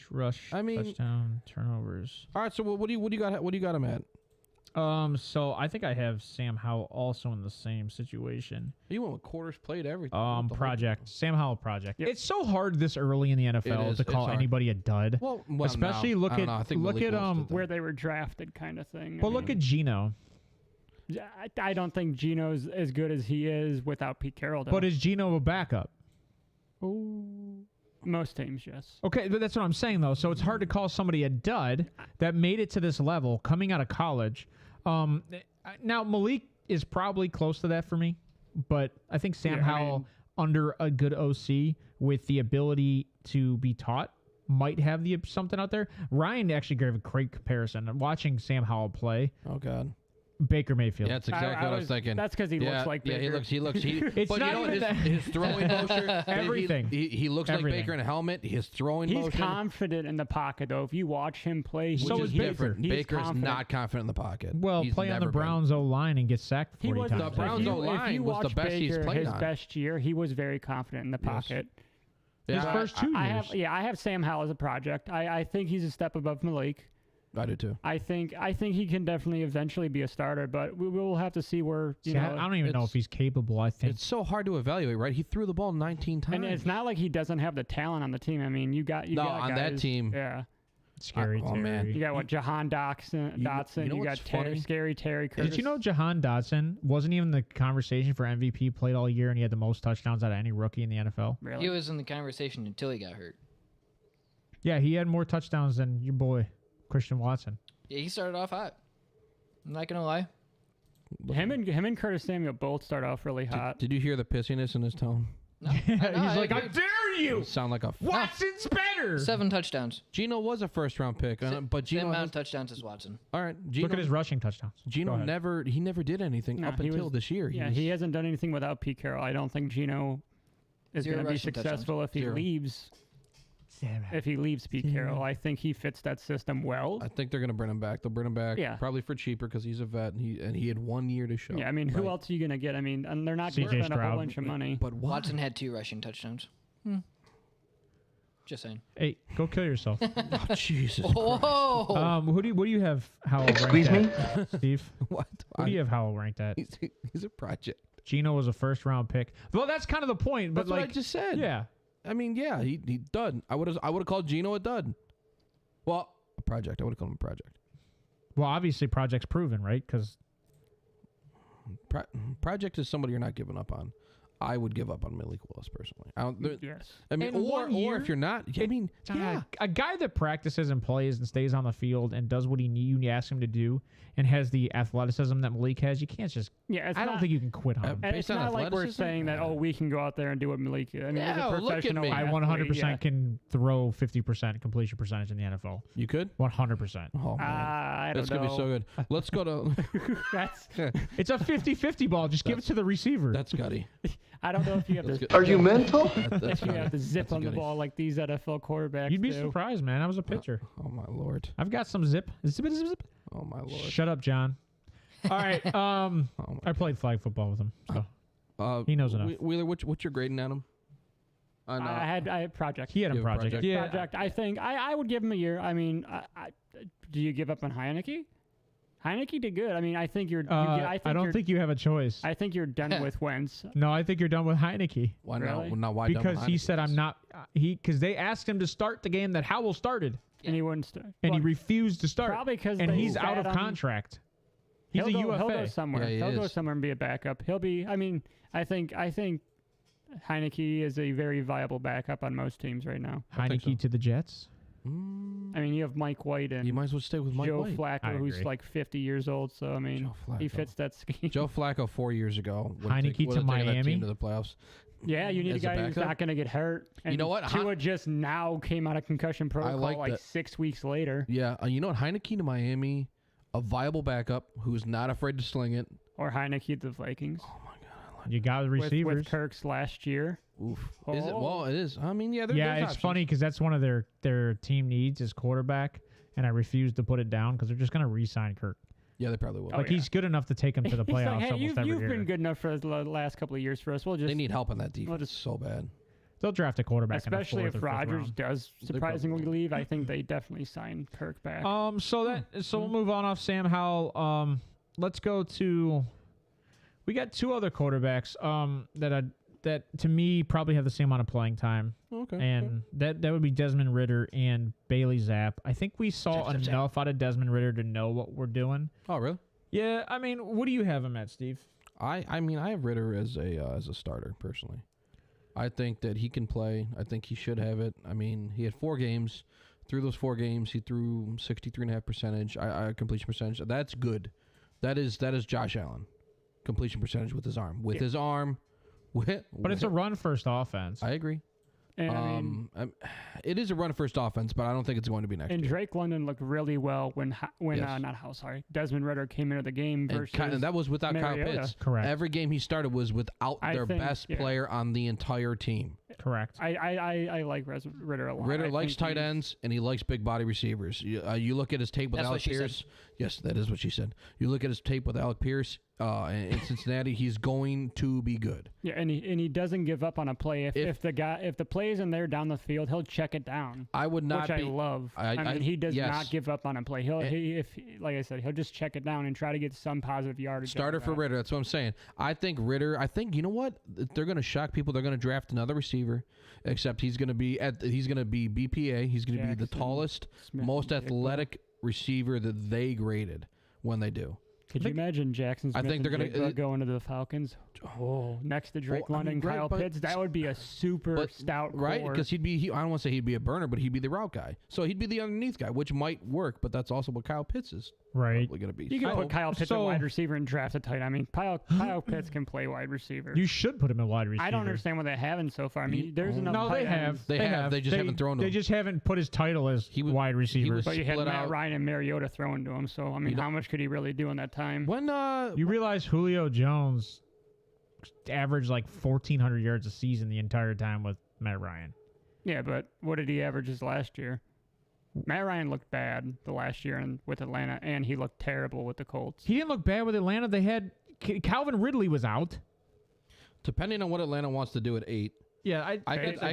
Rush, touchdown, turnovers. All right, so what do you got? What do you got him at? So I think I have Sam Howell also in the same situation. You went with quarters played everything. Project Sam Howell project. Yep. It's so hard this early in the NFL to call anybody a dud. Well, especially no, look at where they were drafted, kind of thing. But look at Geno. I don't think Geno's as good as he is without Pete Carroll. Though. But is Geno a backup? Oh. Most teams, yes. Okay, but that's what I'm saying, though. So it's hard to call somebody a dud that made it to this level coming out of college. Now, Malik is probably close to that for me, but I think Sam Howell, under a good OC with the ability to be taught, might have something out there. Ryan actually gave a great comparison. Watching Sam Howell play. Oh, God. Baker Mayfield. Yeah, that's exactly what I was thinking. That's because he looks like Baker. Yeah, he looks. It's but not you know even his throwing motion, everything. He looks like Baker in a helmet. His throwing motion. He's confident in the pocket, though. If you watch him play, so is Baker. Baker's not confident in the pocket. Well, play on the Browns O-line and get sacked 40 times. The Browns O-line was the best he's played on. His best year, he was very confident in the pocket. His first 2 years. I have Sam Howell as a project. I think he's a step above Malik. I do too. I think he can definitely eventually be a starter, but we will have to see where. I don't even know if he's capable. I think it's so hard to evaluate. Right? He threw the ball 19 times, and it's not like he doesn't have the talent on the team. I mean, you got on guys, that team. Yeah. Scary Terry. Man. You got Jahan Dotson. You got Scary Terry Curtis. Did you know Jahan Dotson wasn't even the conversation for MVP, played all year, and he had the most touchdowns out of any rookie in the NFL? Really? He was in the conversation until he got hurt. Yeah, he had more touchdowns than your boy, Christian Watson. Yeah, he started off hot. I'm not going to lie. Him and Curtis Samuel both start off really hot. Did you hear the pissiness in his tone? No, He's like, "How dare you? Sound like a Watson's better." 7 touchdowns. Geno was a first-round pick, but Geno same amount of touchdowns as Watson. All right, Look at his rushing touchdowns. Geno never did anything up until this year. He hasn't done anything without Pete Carroll. I don't think Geno is going to be successful if he leaves. If he leaves Pete Carroll, I think he fits that system well. I think they're going to bring him back. They'll bring him back probably for cheaper because he's a vet and he had 1 year to show. Yeah, I mean, who else are you going to get? I mean, and they're not going to spend a whole bunch of money. But Watson had 2 rushing touchdowns. Just saying. Hey, go kill yourself. Oh, Jesus. Whoa. What do you have Howell ranked at, Steve? What? What do you have Howell ranked at? He's a project. Geno was a first-round pick. Well, that's kind of the point. But That's what I just said. Yeah. I mean, yeah, he dud. I would have called Geno a dud. Well, a project. I would have called him a project. Well, obviously, project's proven, right? Because project is somebody you're not giving up on. I would give up on Malik Willis personally. Yes. I mean, or if you're not, I mean, a guy that practices and plays and stays on the field and does what you ask him to do and has the athleticism that Malik has, you can't just. Yeah, I don't think you can quit on him. It's not like we're saying that we can go out there and do what Malik is. I mean, he's a professional. Look at me. I 100% can throw 50% completion percentage in the NFL. You could 100%. Oh man, I don't that's gonna be so good. Let's go to. It's a 50-50 ball. Just give it to the receiver. That's gutty. I don't know if you have to. Are you mental? If you have to zip on the ball like these NFL quarterbacks. You'd be surprised, man. I was a pitcher. Oh my lord. I've got some zip. Zip. Oh my lord. Shut up, John. All right. I played flag football with him, so he knows enough. Wheeler, what's your grading at him? I had project. He had a project. Project. Yeah. Project. I think I would give him a year. I mean, do you give up on Heineke? Heineke did good. I mean, I think you're. I don't think you have a choice. I think you're done with Wentz. No, I think you're done with Heineke. Why really? not? Why? Because he said I'm not. Because they asked him to start the game that Howell started, and he wouldn't start. and he refused to start. Probably because he's out of contract. He's a He'll UFA. go somewhere. Yeah, he He'll go is. somewhere and be a backup. He'll be. I mean, I think Heineke is a very viable backup on most teams right now. I think Heineke so. to the Jets. I mean, you have Mike White and You might as well stay with Mike Joe White. I Flacco, who's agree. like 50 years old. So I mean, Joe he Flacco. fits that scheme. Joe Flacco 4 years ago. Heineke to That Miami. team to the playoffs. Yeah, you need a As a guy who's backup? not going to get hurt. And know what? Tua just now came out of concussion protocol like that. 6 weeks later. Yeah, you know what? Heineke to Miami, a viable backup who's not afraid to sling it. Or Heineke to the Vikings. Oh my God. You got the receivers. With Kirk's last year. Oof. Is it? Oh. Well, it is. I mean, yeah. Yeah, there's it's options. funny because that's one of their team needs is quarterback, and I refuse to put it down because they're just going to re-sign Kirk. Yeah, they probably will. Like he's good enough to take him to the He's playoffs like, hey, almost every you've year. been good enough for the last couple of years for us. We'll just They need help on that defense. We'll just- so bad. They'll draft a quarterback, especially in the if fourth or fifth Rodgers round. does surprisingly leave. I think they definitely sign Kirk back. So we'll move on off Sam Howell. Let's go to. We got two other quarterbacks that to me probably have the same amount of playing time, Okay. and that would be Desmond Ridder and Bailey Zapp. I think we saw enough out of Desmond Ridder to know what we're doing. Oh, really? Yeah, I mean, what do you have him at, Steve? I mean, I have Ritter as a starter personally. I think that he can play. I think he should have it. I mean, he had 4 games. Through those 4 games, he threw 63.5% completion percentage. That's good. That is Josh Allen completion percentage with his arm. With his arm. But it's a run first offense. I agree. And I mean, It is a run first offense, but I don't think it's going to be next and year. Drake London looked really well when Yes. Desmond Ridder came into the game versus And that was without Mariota. Kyle Pitts. Correct. Every game he started was without I their think, best yeah. player on the entire team. Correct. I like Ridder a lot. Ritter I likes think tight he's- ends, and he likes big body receivers. You look at his tape with That's Alec what she said. Pierce. Yes, that is what she said. You look at his tape with Alec Pierce in Cincinnati. He's going to be good. Yeah, and he doesn't give up on a play. If the play isn't there down the field, he'll check it down. I would not Which be. I love. I mean, he does yes. not give up on a play. Like I said, he'll just check it down and try to get some positive yardage. Starter out of for that. Ritter. That's what I'm saying. I think Ritter. You know what? They're going to shock people. They're going to draft another receiver. Except he's going to be BPA. He's going to be the Jackson tallest, Smith most and Jigba. athletic receiver that they graded when they do. Could you imagine Jackson Smith I think they're and gonna- Jigba going to the Falcons? Oh, next to Drake Well, I mean, London, right, Kyle but- Pitts. That would be a super stout right? core. Because I don't want to say he'd be a burner, but he'd be the route guy. So he'd be the underneath guy, which might work, but that's also what Kyle Pitts is Right. probably going to be. You can So- put Kyle Pitts at so- wide receiver and draft a tight. I mean, Kyle Pitts can play wide receiver. You should put him in wide receiver. I don't understand what they haven't so far. I mean, there's enough. No, tight they have. ends. They have. They just haven't thrown to They him. just haven't put his title as wide receiver. was- But you had split Matt out. Ryan and Mariota throwing to him. So I mean, how much could he really do in that time? When You realize Julio Jones averaged like 1,400 yards a season the entire time with Matt Ryan. Yeah, but what did he average his last year? Matt Ryan looked bad the last year with Atlanta, and he looked terrible with the Colts. He didn't look bad with Atlanta. They had Calvin Ridley was out. depending on what Atlanta wants to do at 8, Yeah, I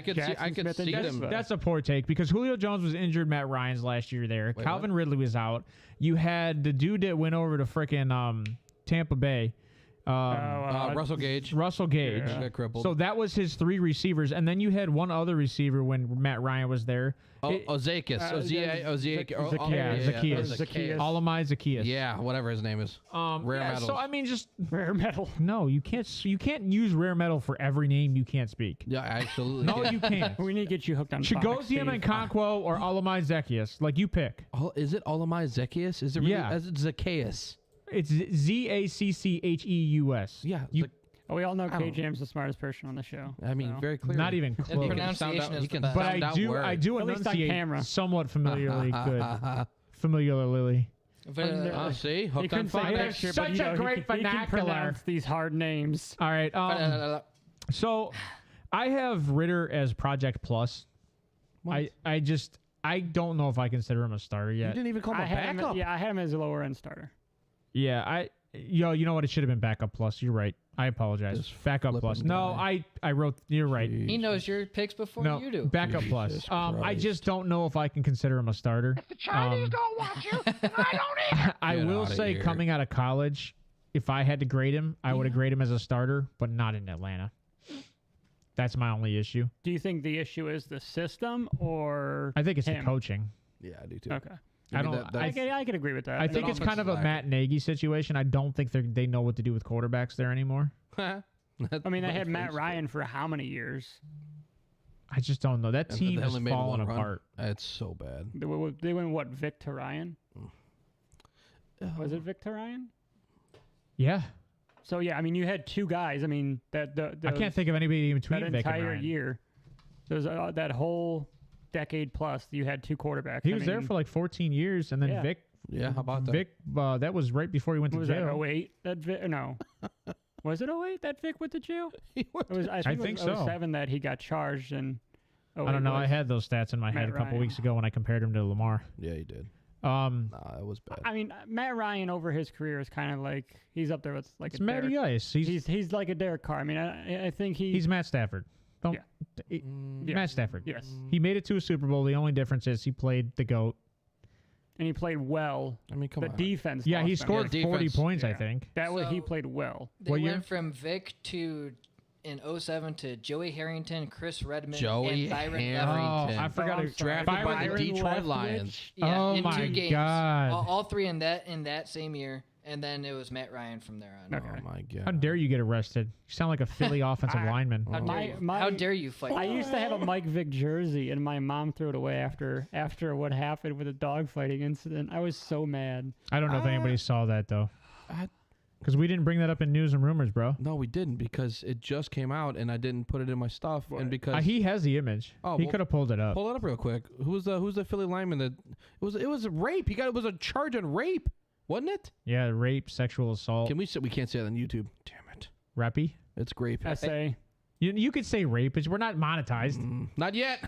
could see them. That's a poor take because Julio Jones was injured. Matt Ryan's last year there. Wait, Calvin Ridley was out. You had the dude that went over to frickin' Tampa Bay. Russell Gage. Russell Gage. Got crippled. So that was his 3 receivers, and then you had one other receiver when Matt Ryan was there. Zacchaeus. Zacchaeus. Alamai Zacchaeus. Yeah, whatever his name is. Rare metals. So I mean, just Rare metal. no, you can't use rare metal for every name you can't speak. Yeah, absolutely. No, you can't. We need to get you hooked on Fox, Chagosium Steve. and Conquo or Alamai Zacchaeus, like you pick. Is it Olamai Zacchaeus? Is it really? Yeah. Is it Zacchaeus? It's Zaccheus. Yeah. You, We all know I don't KJAM's the smartest person on the show. I mean, so. very clearly. not even And close. pronunciation is he the can best. But sound I out do words. I do At least on enunciate camera. somewhat familiarly good. Familiarly. See, He hooked on couldn't say fire. that shit, but, Such you a know, great he can vernacular. pronounce these hard names. All right. So I have Ritter as Project Plus. I don't know if I consider him a starter You yet. didn't even call him a I had backup. him as a lower end starter. Yeah, you know what? It should have been backup plus. You're right. I apologize. Just Backup flip plus. him No, guy. I wrote. You're right. He knows your picks before No, you do. backup plus. Jesus I Christ. just don't know if I can consider him a starter. The Chinese don't want you, and I don't either. I Get will outta say, here. coming out of college, if I had to grade him, I would have graded him as a starter, but not in Atlanta. That's my only issue. Do you think the issue is the system or I think it's him? the coaching. Yeah, I do too. Okay. I mean, don't. I could agree with that. I think it's kind of a Matt Nagy situation. I don't think they know what to do with quarterbacks there anymore. I mean, they had Matt Ryan for how many years? I just don't know. That team They is only made falling one run. apart. It's so bad. They went what? Vic to Ryan? Was it Vic to Ryan? Yeah. So yeah, I mean, you had two guys. I mean, I can't think of anybody in between that Vic and entire Ryan. year. There's that whole decade plus. You had two quarterbacks. He was there for like 14 years, and then Yeah. Vic. Yeah, how about that? Vic, that was right before he went to was jail. that 08? That Vic, no. Was it 08 that Vic went to jail? He went It was, I think think it was so. 07 that he got charged, and I don't know. I had those stats in my head Matt a couple Ryan. weeks ago when I compared him to Lamar. Yeah, he did. Nah, it was bad. I mean, Matt Ryan over his career is kind of like he's up there with like It's a Matty Derek. Ice. He's He's like a Derek Carr. I mean, I think he's Matt Stafford. Don't Yeah. Matt Stafford. Yes, He made it to a Super Bowl. The only difference is he played the GOAT. and he played well. I mean, come The on. defense. Yeah, he lost him. scored Yeah, 40 defense. points, I Yeah. think. That was he So- played well. They What went year? from Vic to in 07 to Joey Harrington, Chris Redmond, Joey and Byron Harrington. Leftwich. Oh, I forgot I'm to sorry. Drafted by Byron the Detroit Lions. Yeah, Oh in my 2 games. God. All three in that same year, and then it was Matt Ryan from there on. Okay. Oh my god. How dare you get arrested? You sound like a Philly offensive lineman. How, My- dare you? my- How dare you fight? I used to have a Mike Vick jersey, and my mom threw it away after what happened with the dogfighting incident. I was so mad. I don't know if anybody saw that, though. I- Because we didn't bring that up in news and rumors, bro. No, we didn't because it just came out and I didn't put it in my stuff. And because He has the image. Oh, He well, could have pulled it up. pull it up real quick. Who's the Philly lineman that it was a rape? It was a charge on rape, wasn't it? Yeah, rape, sexual assault, Can we say we can't say that on YouTube? Damn it. rappy. It's grape. SA. You could say rape, but we're not monetized. Not yet.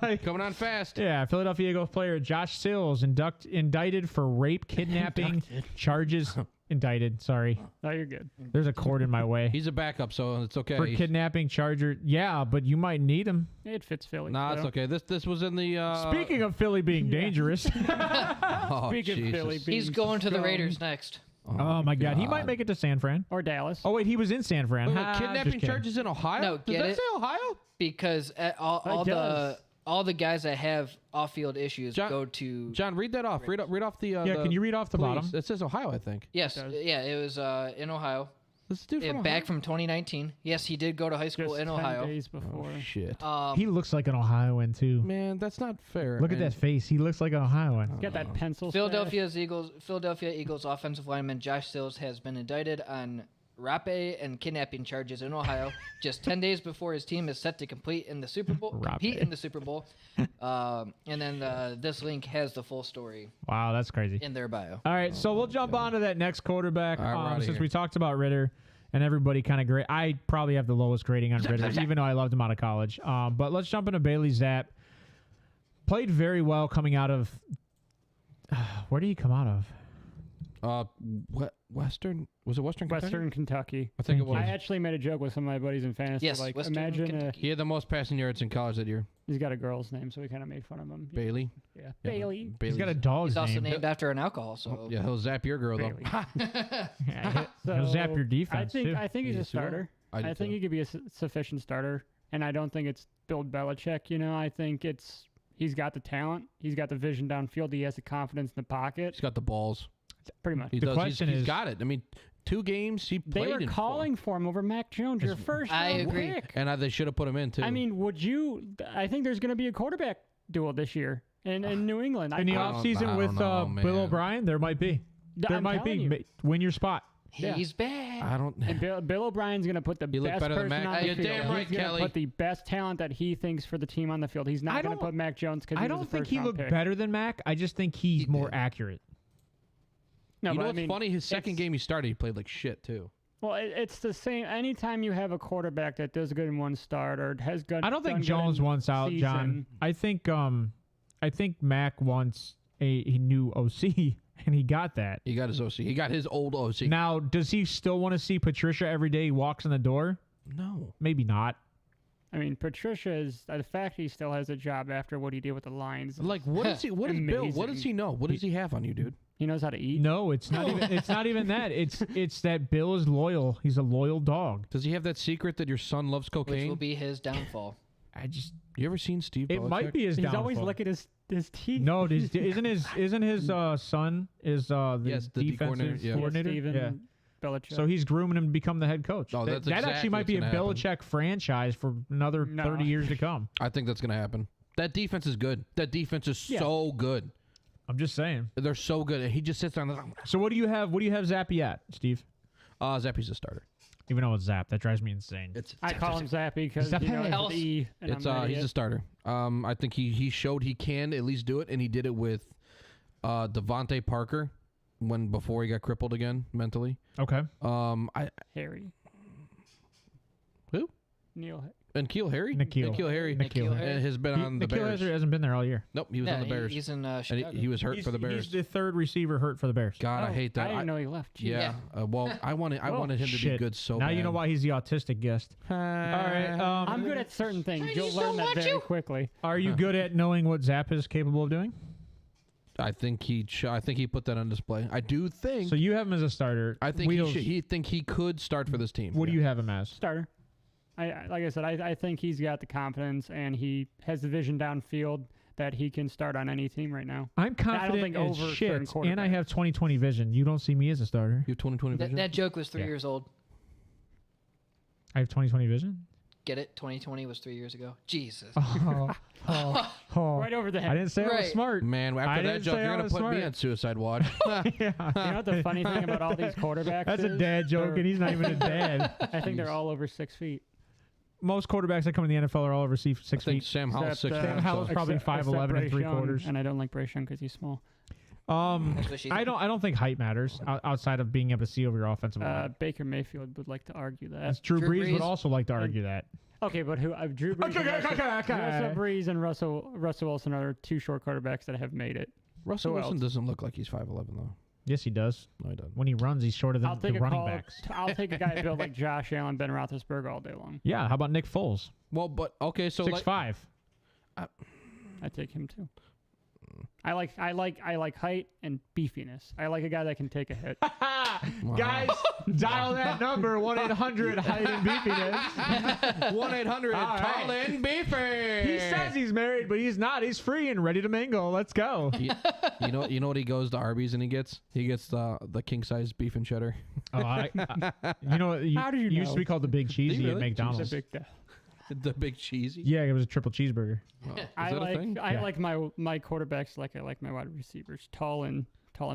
Like, Coming on fast. yeah, Philadelphia Eagles player Josh Sills indicted for rape, kidnapping charges. Indicted, sorry. No, you're good. There's a cord in my way. He's a backup, so it's okay. For kidnapping charger. Yeah, but you might need him. It fits Philly. Nah, so. it's okay. This was in the. Speaking of Philly being dangerous. oh, Speaking of Jesus. Philly being He's going to the strong. Raiders next. Oh my God, he might make it to San Fran. Or Dallas. Oh wait, he was in San Fran. Wait, Ha, just kidnapping kidding. charges in Ohio? No, Does get that it? say Ohio? Because all does. the guys that have off-field issues John- go to. John, read that off. Read off the. Yeah, can you read off the please. bottom? It says Ohio, I think. Yes, It does. yeah, it was in Ohio. This dude from Back Ohio? from 2019. Yes, he did go to high school Just in 10 Ohio. days before. Oh, shit. He looks like an Ohioan too. Man, that's not fair. Look at that face. He looks like an Ohioan. Got that pencil. Philadelphia Eagles offensive lineman Josh Sills has been indicted on rape and kidnapping charges in Ohio just 10 days before his team is set to compete in the Super Bowl. And then this link has the full story Wow, that's crazy. in their bio. All right, so we'll jump on to that next quarterback. All right, we're outta Since here. we talked about Ritter and everybody kind of grade, I probably have the lowest grading on Ritter, even though I loved him out of college. But let's jump into Bailey Zapp. Played very well coming out of. Where did he come out of? Western was it Western Kentucky? Western Kentucky. I think it Thank was. I actually made a joke with some of my buddies in fantasy. Yes, like Western imagine Kentucky. He had the most passing yards in college that year. he's got a girl's name, so we kind of made fun of him. Bailey. Yeah, Bailey. He's got a dog's He's also name. named after an alcohol. So Yeah, he'll zap your girl though. Bailey. Yeah, he'll zap your defense too. I think he's a Yes, he will. starter. I do think too. he could be a sufficient starter, and I don't think it's Bill Belichick. You know, I think he's got the talent, he's got the vision downfield, he has the confidence in the pocket. He's got the balls. Pretty much. He The does. question He's is- got it. I mean, 2 games he They played were in calling for him over Mac Jones, your first I round agree. pick. and they should have put him in too. I mean, I think there's going to be a quarterback duel this year in New England. In the I don't- offseason I with don't know, Bill man. O'Brien, there might be. There I'm might telling be. you. Win your spot. Yeah. he's back. I don't. And Bill O'Brien's going to put the You look best better than person Mac. on the You're field. damn right, He's gonna Kelly. put the best talent that he thinks for the team on the field. He's I not going to don't- put Mac Jones because I don't think he looked better than Mac. I just think he's He more did. accurate. No, You but know I what's mean, funny? His second it's- game he started, he played like shit too. Well, it's the same. Anytime you have a quarterback that does good in one start or has good, I don't think done good Jones in wants out, John. season, I think Mac wants a new OC, and he got that. He got his OC. He got his old OC. Now, does he still want to see Patricia every day he walks in the door? No. Maybe not. I mean, Patricia is the fact he still has a job after what he did with the Lions. Like, what is he? What is Bill? What does Amazing. he know? What does he have on you, dude? He knows how to eat. No, it's not even. It's not even that. It's that Bill is loyal. He's a loyal dog. Does he have that secret that your son loves Which will cocaine? be his downfall. I just. You ever seen Steve? It might Belichick? be his He's downfall. always licking his his teeth. No, isn't his son is the Yes, the D defensive coordinator, yeah. coordinator? Steven Belichick. So he's grooming him to become the head coach. Oh, that that's actually exactly might be a what's gonna Belichick franchise for another No. 30 years to come. I think that's going to happen. That defense is good. That defense is so good. I'm just saying. They're so good. And he just sits down. So what do you have Zappy at, Steve? Zappy's a starter. Even though it's Zap, that drives me insane. I call him Zappy because Zappy. it's the E. And It's I'm an he's idiot. a starter. I think he showed he can at least do it, and he did it with Devontae Parker before he got crippled again mentally. Okay. Harry. Who? Neil. N'Keal Harry. N'Keal Harry. N'Keal Harry. Has been on the Bears. hasn't been there all year. Nope, he was on the Bears. He's in and Chicago. he was hurt for the Bears. He's the third receiver hurt for the Bears. God, I hate that. I didn't know he left. Jeez. Yeah. Well, I wanted him to be Shit. good so now bad. you know why he's the autistic guest. All right. I'm good at certain things. Chinese You'll learn don't that want very you. quickly. Are you good at knowing what Zap is capable of doing? I think he put that on display. I do think. So you have him as a starter. I think Wheels, he could start for this team. What do you have him as? Starter. Like I said, I think he's got the confidence and he has the vision downfield that he can start on any team right now. I'm confident think as over shit, certain and I quarterbacks. have 20/20 vision. You don't see me as a starter. You have 20/20 vision. That joke was 3 Yeah. years old. I have 20/20 vision. Get it? 2020 was 3 years ago. Jesus. Oh. Right over the head. I didn't say I was Right. smart. Man, I after that didn't joke, say you're I gonna was put me smart. on suicide watch. Yeah. You know what the funny thing about all these quarterbacks That's a is? dad joke, and he's not even a dad. I think they're all over 6 feet. Most quarterbacks that come in the NFL are all over 6 I think feet. Sam Howell's Except, 6'1". Sam Howell's so- probably Except 5'11" and Bryce 3/4. Young, and I don't like Bryce Young because he's small. Especially- I don't think height matters outside of being able to see over your offensive line. Baker Mayfield would like to argue that. That's Drew Drew Brees would Brees. also like to argue that. Okay, but who? Drew Brees, Okay. Russell Brees and Russell Wilson are two short quarterbacks that have made it. Russell Who Wilson else? doesn't look like he's 5'11" though. Yes, he does. No, he doesn't. When he runs, he's shorter than I'll the take a running call. backs. I'll take a guy built like Josh Allen, Ben Roethlisberger all day long. Yeah, how about Nick Foles? Well, but okay, so 6'5". I take him too. I like height and beefiness. I like a guy that can take a hit. Guys, dial that number 1-800 height and beefiness. 1-800 All right. tall and beefy. He says he's married, but he's not. He's free and ready to mingle. Let's go. You know what he goes to Arby's and he gets the king size beef and cheddar. Oh, you know, How do you it used to know? be called the Big Cheesy really? at McDonald's. He's a big guy. The big cheesy. Yeah, it was a triple cheeseburger. Oh, is I that a like thing? Yeah. like my quarterbacks like I like my wide receivers, tall and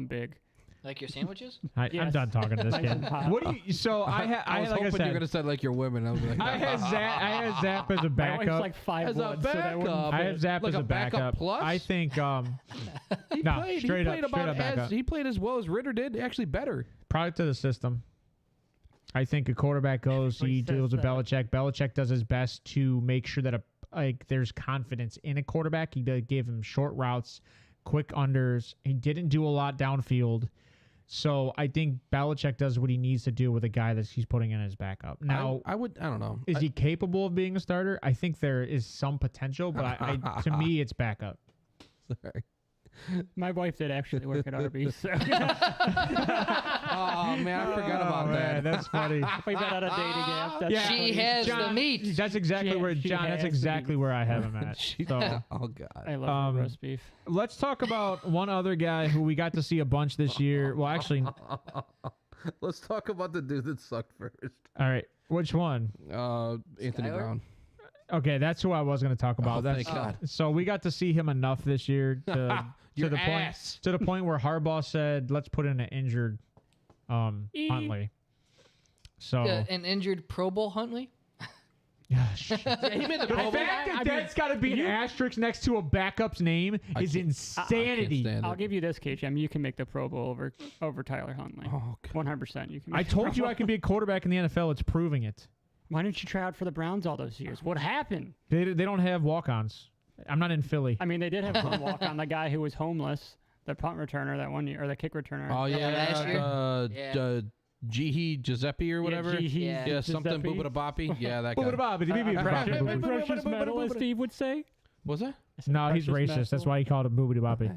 big. Like your sandwiches? I'm Yes. done talking to this Nice kid. and hot. What do you? So I I was like I hoping said, you're gonna say like your women. I was like, I had Zap as a My wife's backup. like 5'1", As a so that wouldn't backup. I have Zap Like as a a backup backup. plus? I think he no, played. straight he up- played straight up backup. He played as well as Ritter did. Actually, better. product of the system. I think a quarterback goes, he He says deals with that. Belichick. Belichick does his best to make sure that there's confidence in a quarterback. He gave him short routes, quick unders. He didn't do a lot downfield. So I think Belichick does what he needs to do with a guy that he's putting in his backup. Now, I don't know. is he capable of being a starter? I think there is some potential, but to me, it's backup. Sorry. My wife did actually work at Arby's. So. Oh man, I forgot about man, that. that's funny. We met on a dating app. That's Yeah. She funny. has the John, meat. That's exactly She- where she John. has That's the exactly meat. where I have him at. So Oh god. I love Um, roast beef. let's talk about one other guy who we got to see a bunch this year. Well, actually, Let's talk about the dude that sucked first. all right. Which one? Anthony Skyler? Brown. Okay, that's who I was going to talk about. Oh, That's, thank God. So we got to see him enough this year to Your the ass. point to the point where Harbaugh said, "Let's put in an injured Huntley." So An injured Pro Bowl Huntley? shit. He made the The Pro Bowl. fact that that's got to be an asterisk next to a backup's name is can't- insanity. stand I'll it. give you this, KJAM. You can make the Pro Bowl over Tyler Huntley. Oh, God. 100%. You can. I Make the told Pro you Bowl. I can be a quarterback in the NFL. It's proving it. Why didn't you try out for the Browns all those years? What happened? They don't have walk-ons. I'm not in Philly. I mean, they did have one walk on the guy who was homeless, the punt returner that one year, or the kick returner. Oh Yeah, last yeah. year? Giuseppe or whatever. Yeah. Yeah, something Giuseppe. boobada boppy. Yeah, that guy. Precious metal, as Steve would say. Was that? No, he's Precious racist. That's metal. why he called him boobity boppy.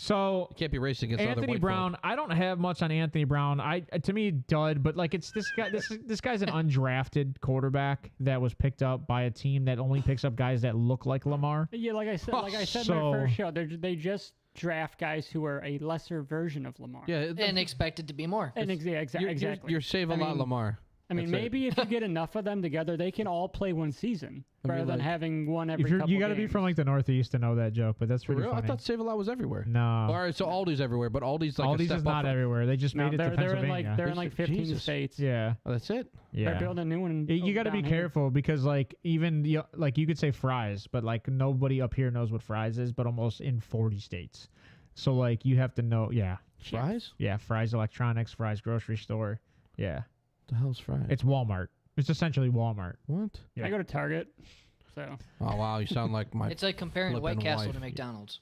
So You can't be racing against other Anthony white Brown, folk. I don't have much on Anthony Brown. To me, dud, but like it's this guy. This guy's an undrafted quarterback that was picked up by a team that only picks up guys that look like Lamar. Yeah, like I said in my first show, they just draft guys who are a lesser version of Lamar. Yeah, And expected to be more. And exactly. You're Save-A-Lot Lamar. I mean, That's maybe if you get enough of them together, they can all play one season rather than like- having one every If you're, couple you got to be games. from like the Northeast to know that joke, but that's For pretty real? I funny. thought Save-A-Lot was everywhere. No, All right, so Aldi's everywhere, but Aldi's like a Aldi's step is not up. everywhere. They just No, made it to they're in Pennsylvania. they're in like 15 Jesus. states. Yeah, Oh, that's it? yeah. They're building a new one. You got to be down here. careful because like even like you could say fries, but like nobody up here knows what fries is, but almost in 40 states. So like you have to know. Yeah, Fries? yeah. Fries Electronics, Fries grocery store. Yeah, The hell's fries? it's Walmart. It's essentially Walmart. What? Yeah. I go to Target, so Oh, wow, you sound like my... It's like comparing White flippin' Castle wife. to McDonald's.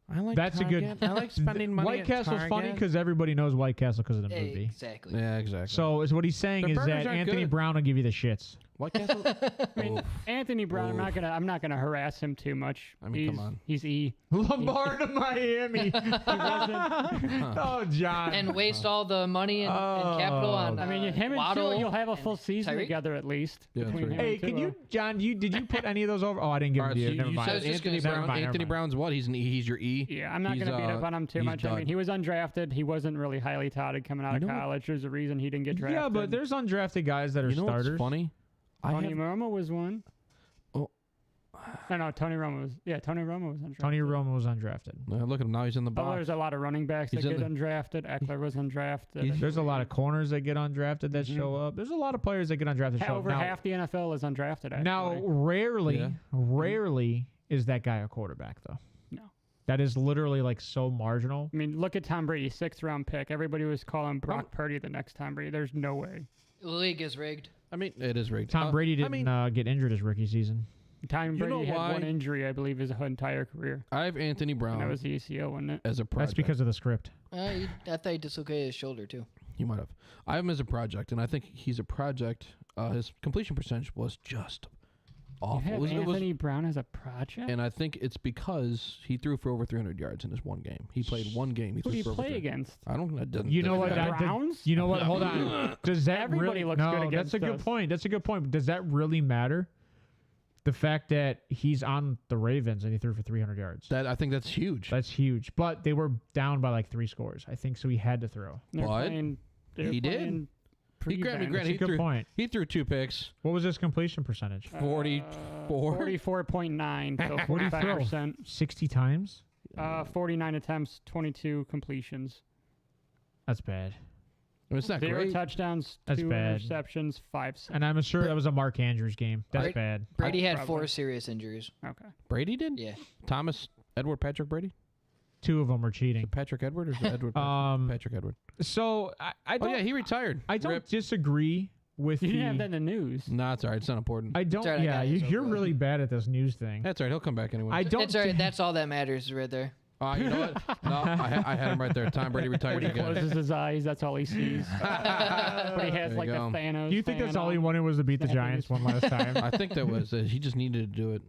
I like That's a good- Target. I like spending money White at Castle's funny Target. because everybody knows White Castle because of the movie. Exactly. Yeah, exactly. So is what he's saying Their is burgers that aren't Anthony good. Brown will give you the shits. White Castle? I mean, Oof. Anthony Brown. I'm not gonna harass him too much. I mean, come on. He's E. Lamar to Miami. Oh, John. And waste all the money and capital on. I mean, him and Waddle Tua, you'll have a and full season Tyreek. together at least. Yeah, between true. him Hey, and can Tua. you, John? Did you put any of those over? Oh, I didn't give All them right, to so you. Never you mind. said Anthony Never Brown. mind, Anthony never mind. Brown's what? He's an E. He's your E. Yeah, I'm not He's, gonna beat up on him too he's much. I mean, done. he was undrafted. He wasn't really highly touted coming out of You know what? college. There's a reason he didn't get drafted. Yeah, but there's undrafted guys that are You know starters. what's funny? Tony Romo was one. Oh. No, Tony Romo was. Yeah, Tony Romo was undrafted. Tony Romo was undrafted. Look at him now. He's in the But box. there's a lot of running backs that He's in get undrafted. Eckler was undrafted. There's a lot of corners that get undrafted that show up. There's a lot of players that get undrafted show up. Over half the NFL is undrafted. Actually. Now, rarely is that guy a quarterback though. No. That is literally like so marginal. I mean, look at Tom Brady, 6th round pick. Everybody was calling Brock Purdy the next Tom Brady. There's no way. The league is rigged. I mean, it is rigged. Tom Brady I didn't mean, get injured his rookie season. Tom You know Brady had why? one injury, I believe, his entire career. I have Anthony And Brown that was the ACL, wasn't it? as a project. That's because of the script. I thought he dislocated his shoulder too. You might have. I have him as a project, and I think he's a project. His completion percentage was just awful. You have It was- Anthony Brown as a project? and I think it's because he threw for over 300 yards in his one game. He played one game. He Who threw do you for over play 300. against? I don't know. You know what? The Browns? You know what? Hold on. Does that Everybody really? looks no, good that's against a good us. point. That's a good point. Does that really matter? The fact that he's on the Ravens and he threw for 300 yards. I think that's huge. That's huge. But they were down by like 3 scores. I think so. He had to throw. They're What? playing- they're He did. playing He prevent. granted, That's a good point. He threw 2 picks. What was his completion percentage? 44. 44.9, so What do you throw? 45%. 60 times? 49 attempts, 22 completions. That's bad. I mean, it's not 0 great. touchdowns, That's 2 bad. interceptions, 5 sacks. And I'm sure that was a Mark Andrews game. That's Right. bad. Brady had Probably. 4 serious injuries. Okay. Brady did? Yeah. Thomas, Edward, Patrick Brady? 2 of them were Is cheating. it Patrick Edward or is it Edward? Patrick Edward. So I Oh, don't. yeah, he retired. I don't Rip. disagree with You the. didn't have that in the news. Nah, it's all right. It's not important. I don't. It's all right, I Yeah, got it. It's you're over. really bad at this news thing. That's all right. He'll come back anyway. I don't. It's all right. That's all that matters right there. You know what? No, I had him right there. Tom Brady retired When he again. closes his eyes, that's all he sees. But he has There like you the go. Thanos. Do you think that's fan all he on. wanted was to beat the Snapping Giants his- one last time? I think that was he just needed to do it.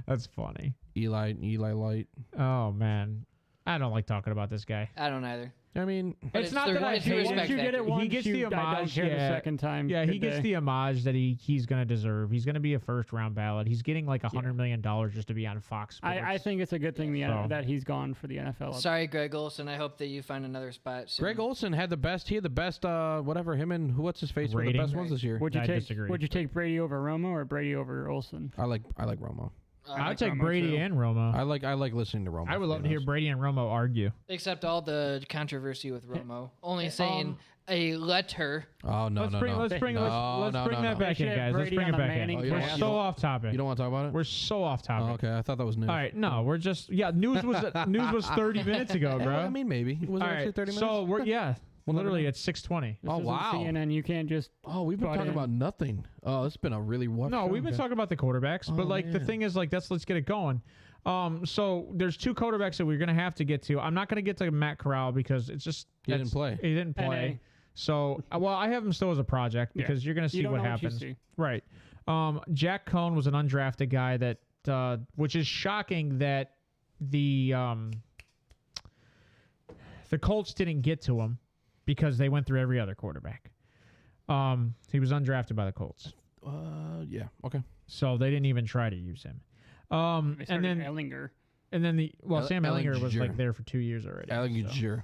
That's funny. Eli Light. Oh man, I don't like talking about this guy. I don't either. I mean, But It's not the- that I it's the hate respect him. You get it factor. once, He gets you, the I don't homage, care the yeah. second time. Yeah, he Good gets day. the homage that he's gonna deserve. He's gonna be a first round ballot. He's getting like $100 million just to be on Fox Sports. I think it's a good thing So- that he's gone for the NFL. Sorry, Greg Olson. I hope that you find another spot soon. Greg Olson had the best. He had the best. Whatever him and what's his face were the Rating? best ones this year. Would you I take? disagree. Would you take Brady over Romo or Brady over Olson? I like Romo. I'd like take Romo, Brady too. and Romo. I like listening to Romo. I would love to be hear honest. Brady and Romo argue. Except all the controversy with Romo. Only saying a letter. Oh no Let's no bring no. let's bring No, let's no, bring no, that no. back They in, should guys. have Let's Brady bring it on the back in. Manning Oh, you don't We're want- so off topic. You don't want to talk about it? We're so off topic. Oh, okay, I thought that was news. All right, no, we're just news was 30 minutes ago, bro. I mean, maybe it was All actually right, 30 minutes. so we're We'll never literally know. at 6:20. This Oh, isn't wow. CNN. You can't just. We've been butt talking in. about nothing. Oh, it's been a really rough. No, show. we've been talking about the quarterbacks, but Oh, like the man. thing is like let's get it going. So there's 2 quarterbacks that we're gonna have to get to. I'm not gonna get to Matt Corral because it's just He didn't play. He didn't play. So well, I have him still as a project Yeah. because you're gonna see You don't what know what you happens. see. Right. Jack Cohn was an undrafted guy that which is shocking that the The Colts didn't get to him because they went through every other quarterback. He was undrafted by the Colts. Yeah. Okay. So they didn't even try to use him. And then Ellinger. Sam Ellinger was Ellinger. like there for 2 years already. Ellinger.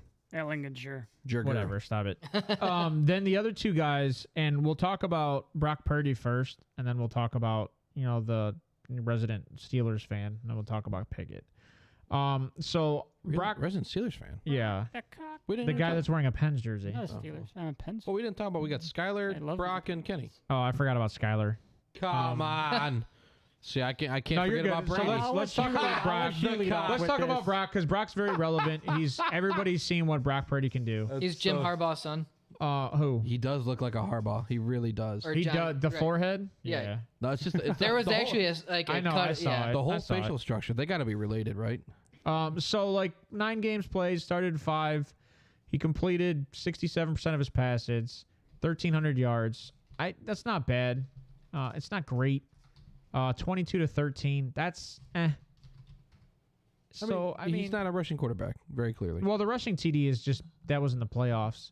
Whatever, stop it. Then the other two guys, and we'll talk about Brock Purdy first, and then we'll talk about the resident Steelers fan, and then we'll talk about Pickett. So Brock, resident Steelers fan. yeah, the guy that's wearing a Pens jersey. Not a Steelers fan, a Pens. Well, we didn't talk about. We got I Skyler, love Brock, and Kenny. Oh, I forgot about Skyler. Come on. See, I can't No, you're forget good. about So Brady. let's talk about Brock. Let's talk about Brock because Brock's very relevant. Everybody's seen what Brock Purdy can do. He's Jim Harbaugh's son. Who? He does look like a Harbaugh. He really does. Or He John- does the right. forehead. Yeah. No, it's just There was the actually whole, a I know, cut. I saw yeah. it. the whole I saw facial structure. They got to be related, right? So like 9 games played, started 5. He completed 67% of his passes, 1,300 yards. That's not bad. It's not great. 22-13. That's So I mean, he's not a rushing quarterback, very clearly. well, the rushing TD is just that was in the playoffs,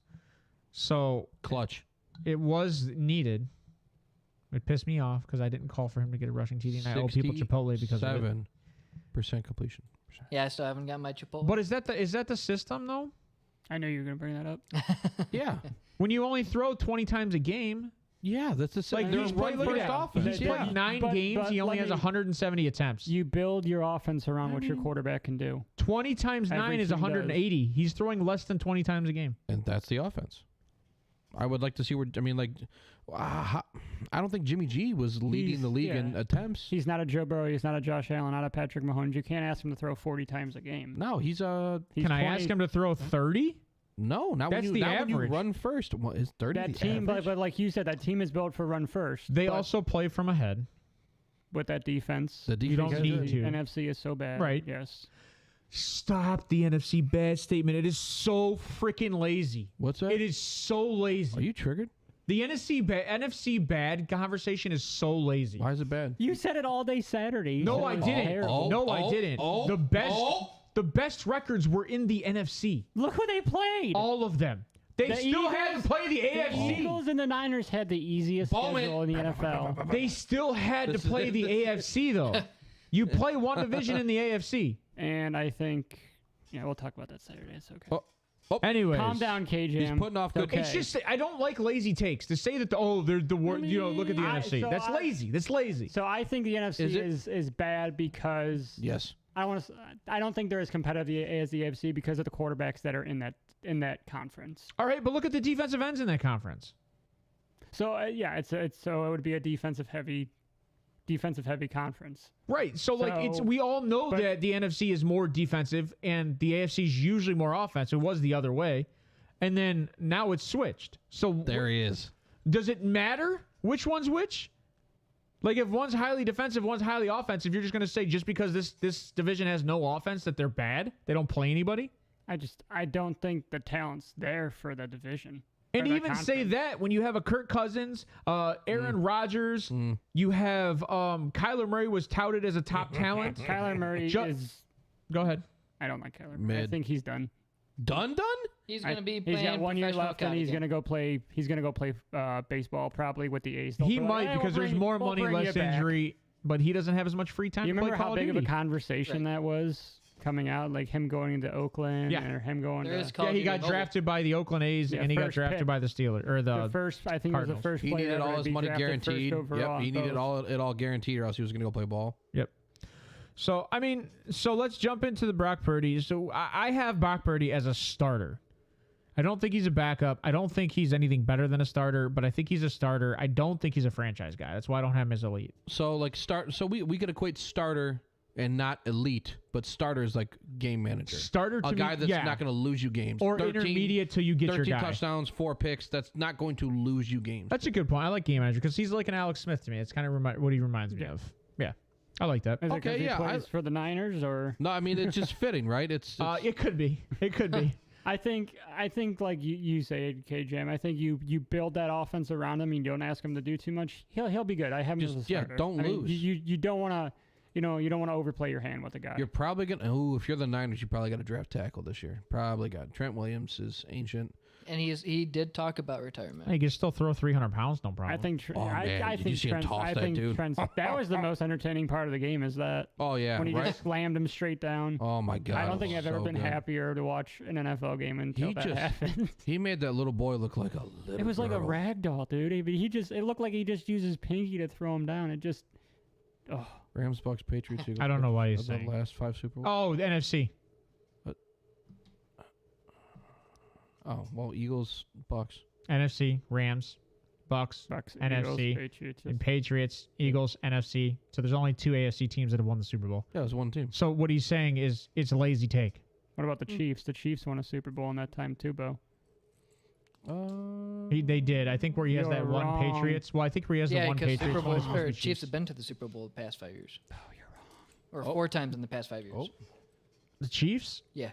so Clutch. it was needed. It pissed me off because I didn't call for him to get a rushing TD, and I owe people Chipotle because of it. 7% completion. Yeah, I still haven't got my Chipotle. But is that the system though? I know you were gonna bring that up. Yeah. When you only throw 20 times a game, Yeah, that's the like they're he's a played run like first that. offense. He's Yeah. played 9 But- games. but He only let has me- 170 attempts. You build your offense around what your quarterback can do. 20 times 9 Every is team 180. He's throwing less than 20 times a game. And that's the offense. I would like to see where. I mean, like, I don't think Jimmy G was leading the league in attempts. He's not a Joe Burrow. He's not a Josh Allen. Not a Patrick Mahomes. You can't ask him to throw 40 times a game. No, he's a. He's Can I ask him to throw 30? No, not That's when the you, not when you average. run first. What, is 30 That the team, average? but like you said, that team is built for run first. They but also play from ahead. with that defense. The You don't defense need is- to. NFC is so bad. Right. Yes. Stop the NFC bad statement. It is so freaking lazy. What's that? It is so lazy. Are you triggered? The NFC bad conversation is so lazy. Why is it bad? You said it all day Saturday. You No, said I it was didn't. terrible. No, I didn't. The best records were in the NFC. Look who they played. All of them. They The still had Eagles- to play the The AFC. Eagles and the Niners had the easiest schedule in the NFL. They still had to play the AFC though. You play one division in the AFC. And I think, we'll talk about that Saturday. It's okay. Anyways, Calm down, KJAM. He's putting off good- Okay. It's just I don't like lazy takes to say that they're the worst. Look at the NFC. That's lazy. That's lazy. So I think the NFC Is it? is bad because Yes. I don't think they're as competitive as the AFC because of the quarterbacks that are in that conference. All right, but look at the defensive ends in that conference. So so it would be a defensive heavy conference. Right. So like So- we all know but- that the NFC is more defensive and the AFC is usually more offensive. It was the other way. And then now it's switched. So There he is. does it matter which one's which? Like if one's highly defensive, one's highly offensive, you're just going to say just because this division has no offense that they're bad? They don't play anybody? I don't think the talent's there for the division. And or the even say conference. that when you have a Kirk Cousins, Aaron Rodgers, you have Kyler Murray was touted as a top talent. Kyler Murray is. Go ahead. I don't like Kyler Murray. I Mid. think he's done. Done? He's going to be He's playing got 1 year professional left, and he's again. gonna go play. He's gonna go play baseball probably with the A's. They'll He be like, might "Hey, because we'll there's bring- more we'll money, bring you less back." injury, but he doesn't have as much free time You to play remember Call how of big Duty. of a conversation that was coming out? Like him going into Oakland, Yeah. or him going There to is Call Yeah, of he Duty got Mobile. drafted by the Oakland A's, Yeah, and he got first drafted pick. by the Steelers or the the first. I think Cardinals. he was the first He player needed ever all to his be money drafted guaranteed. First overall Yep, he in needed both. it all guaranteed, or else he was going to go play ball. Yep. So I mean, let's jump into the Brock Purdy. So I have Brock Purdy as a starter. I don't think he's a backup. I don't think he's anything better than a starter, but I think he's a starter. I don't think he's a franchise guy. That's why I don't have him as elite. So like So we could equate starter and not elite, but starter is like game manager. Starter to a guy me, that's yeah. not going to lose you games. Or intermediate till you get your 13 guy. touchdowns, 4 picks. That's not going to lose you games. That's a good point. I like game manager because he's like an Alex Smith to me. It's kind of what he reminds me of. Yeah, I like that. Is it 'cause Okay, he yeah, plays for the Niners or? No, I mean it's just fitting, right? It's It could be. It could be. I think like you say, KJAM. I think you build that offense around him. And you don't ask him to do too much. He'll be good. I have him as a Just- yeah, starter. don't I mean, lose. you don't want to. you don't want to overplay your hand with a guy. You're probably going to, if you're the Niners, you probably got to draft tackle this year. Probably got. Trent Williams is ancient. And he did talk about retirement. He can still throw 300 pounds, no problem. I think. man, I did think you see him Trent's, toss I that think dude? Trent's, that was the most entertaining part of the game. Is that Oh, yeah, when he right? just slammed him straight down. Oh, my God. I don't it think was I've ever so been good. happier to watch an NFL game until that happened. He made that little boy look like a little It was like a girl. rag doll, dude. It looked like he just used his pinky to throw him down. It just, oh. Rams, Bucks, Patriots, Eagles. I don't know why he's of the saying. last 5 Super Bowls. Oh, the NFC. Oh, well, Eagles, Bucks. NFC, Rams, Bucks, Bucks, NFC, Eagles, Patriots. and Patriots, Eagles, NFC. So there's only 2 AFC teams that have won the Super Bowl. Yeah, it was one team. So what he's saying is it's a lazy take. What about the Chiefs? The Chiefs won a Super Bowl in that time too, Bo. They did. I think where he has that You're one wrong. Patriots. Well, I think where he has the one because Patriots. Super one Bowls must or be Chiefs have been to the Super Bowl the past 5 years. Oh, you're wrong. Or 4 times in the past 5 years. Oh. The Chiefs? Yeah.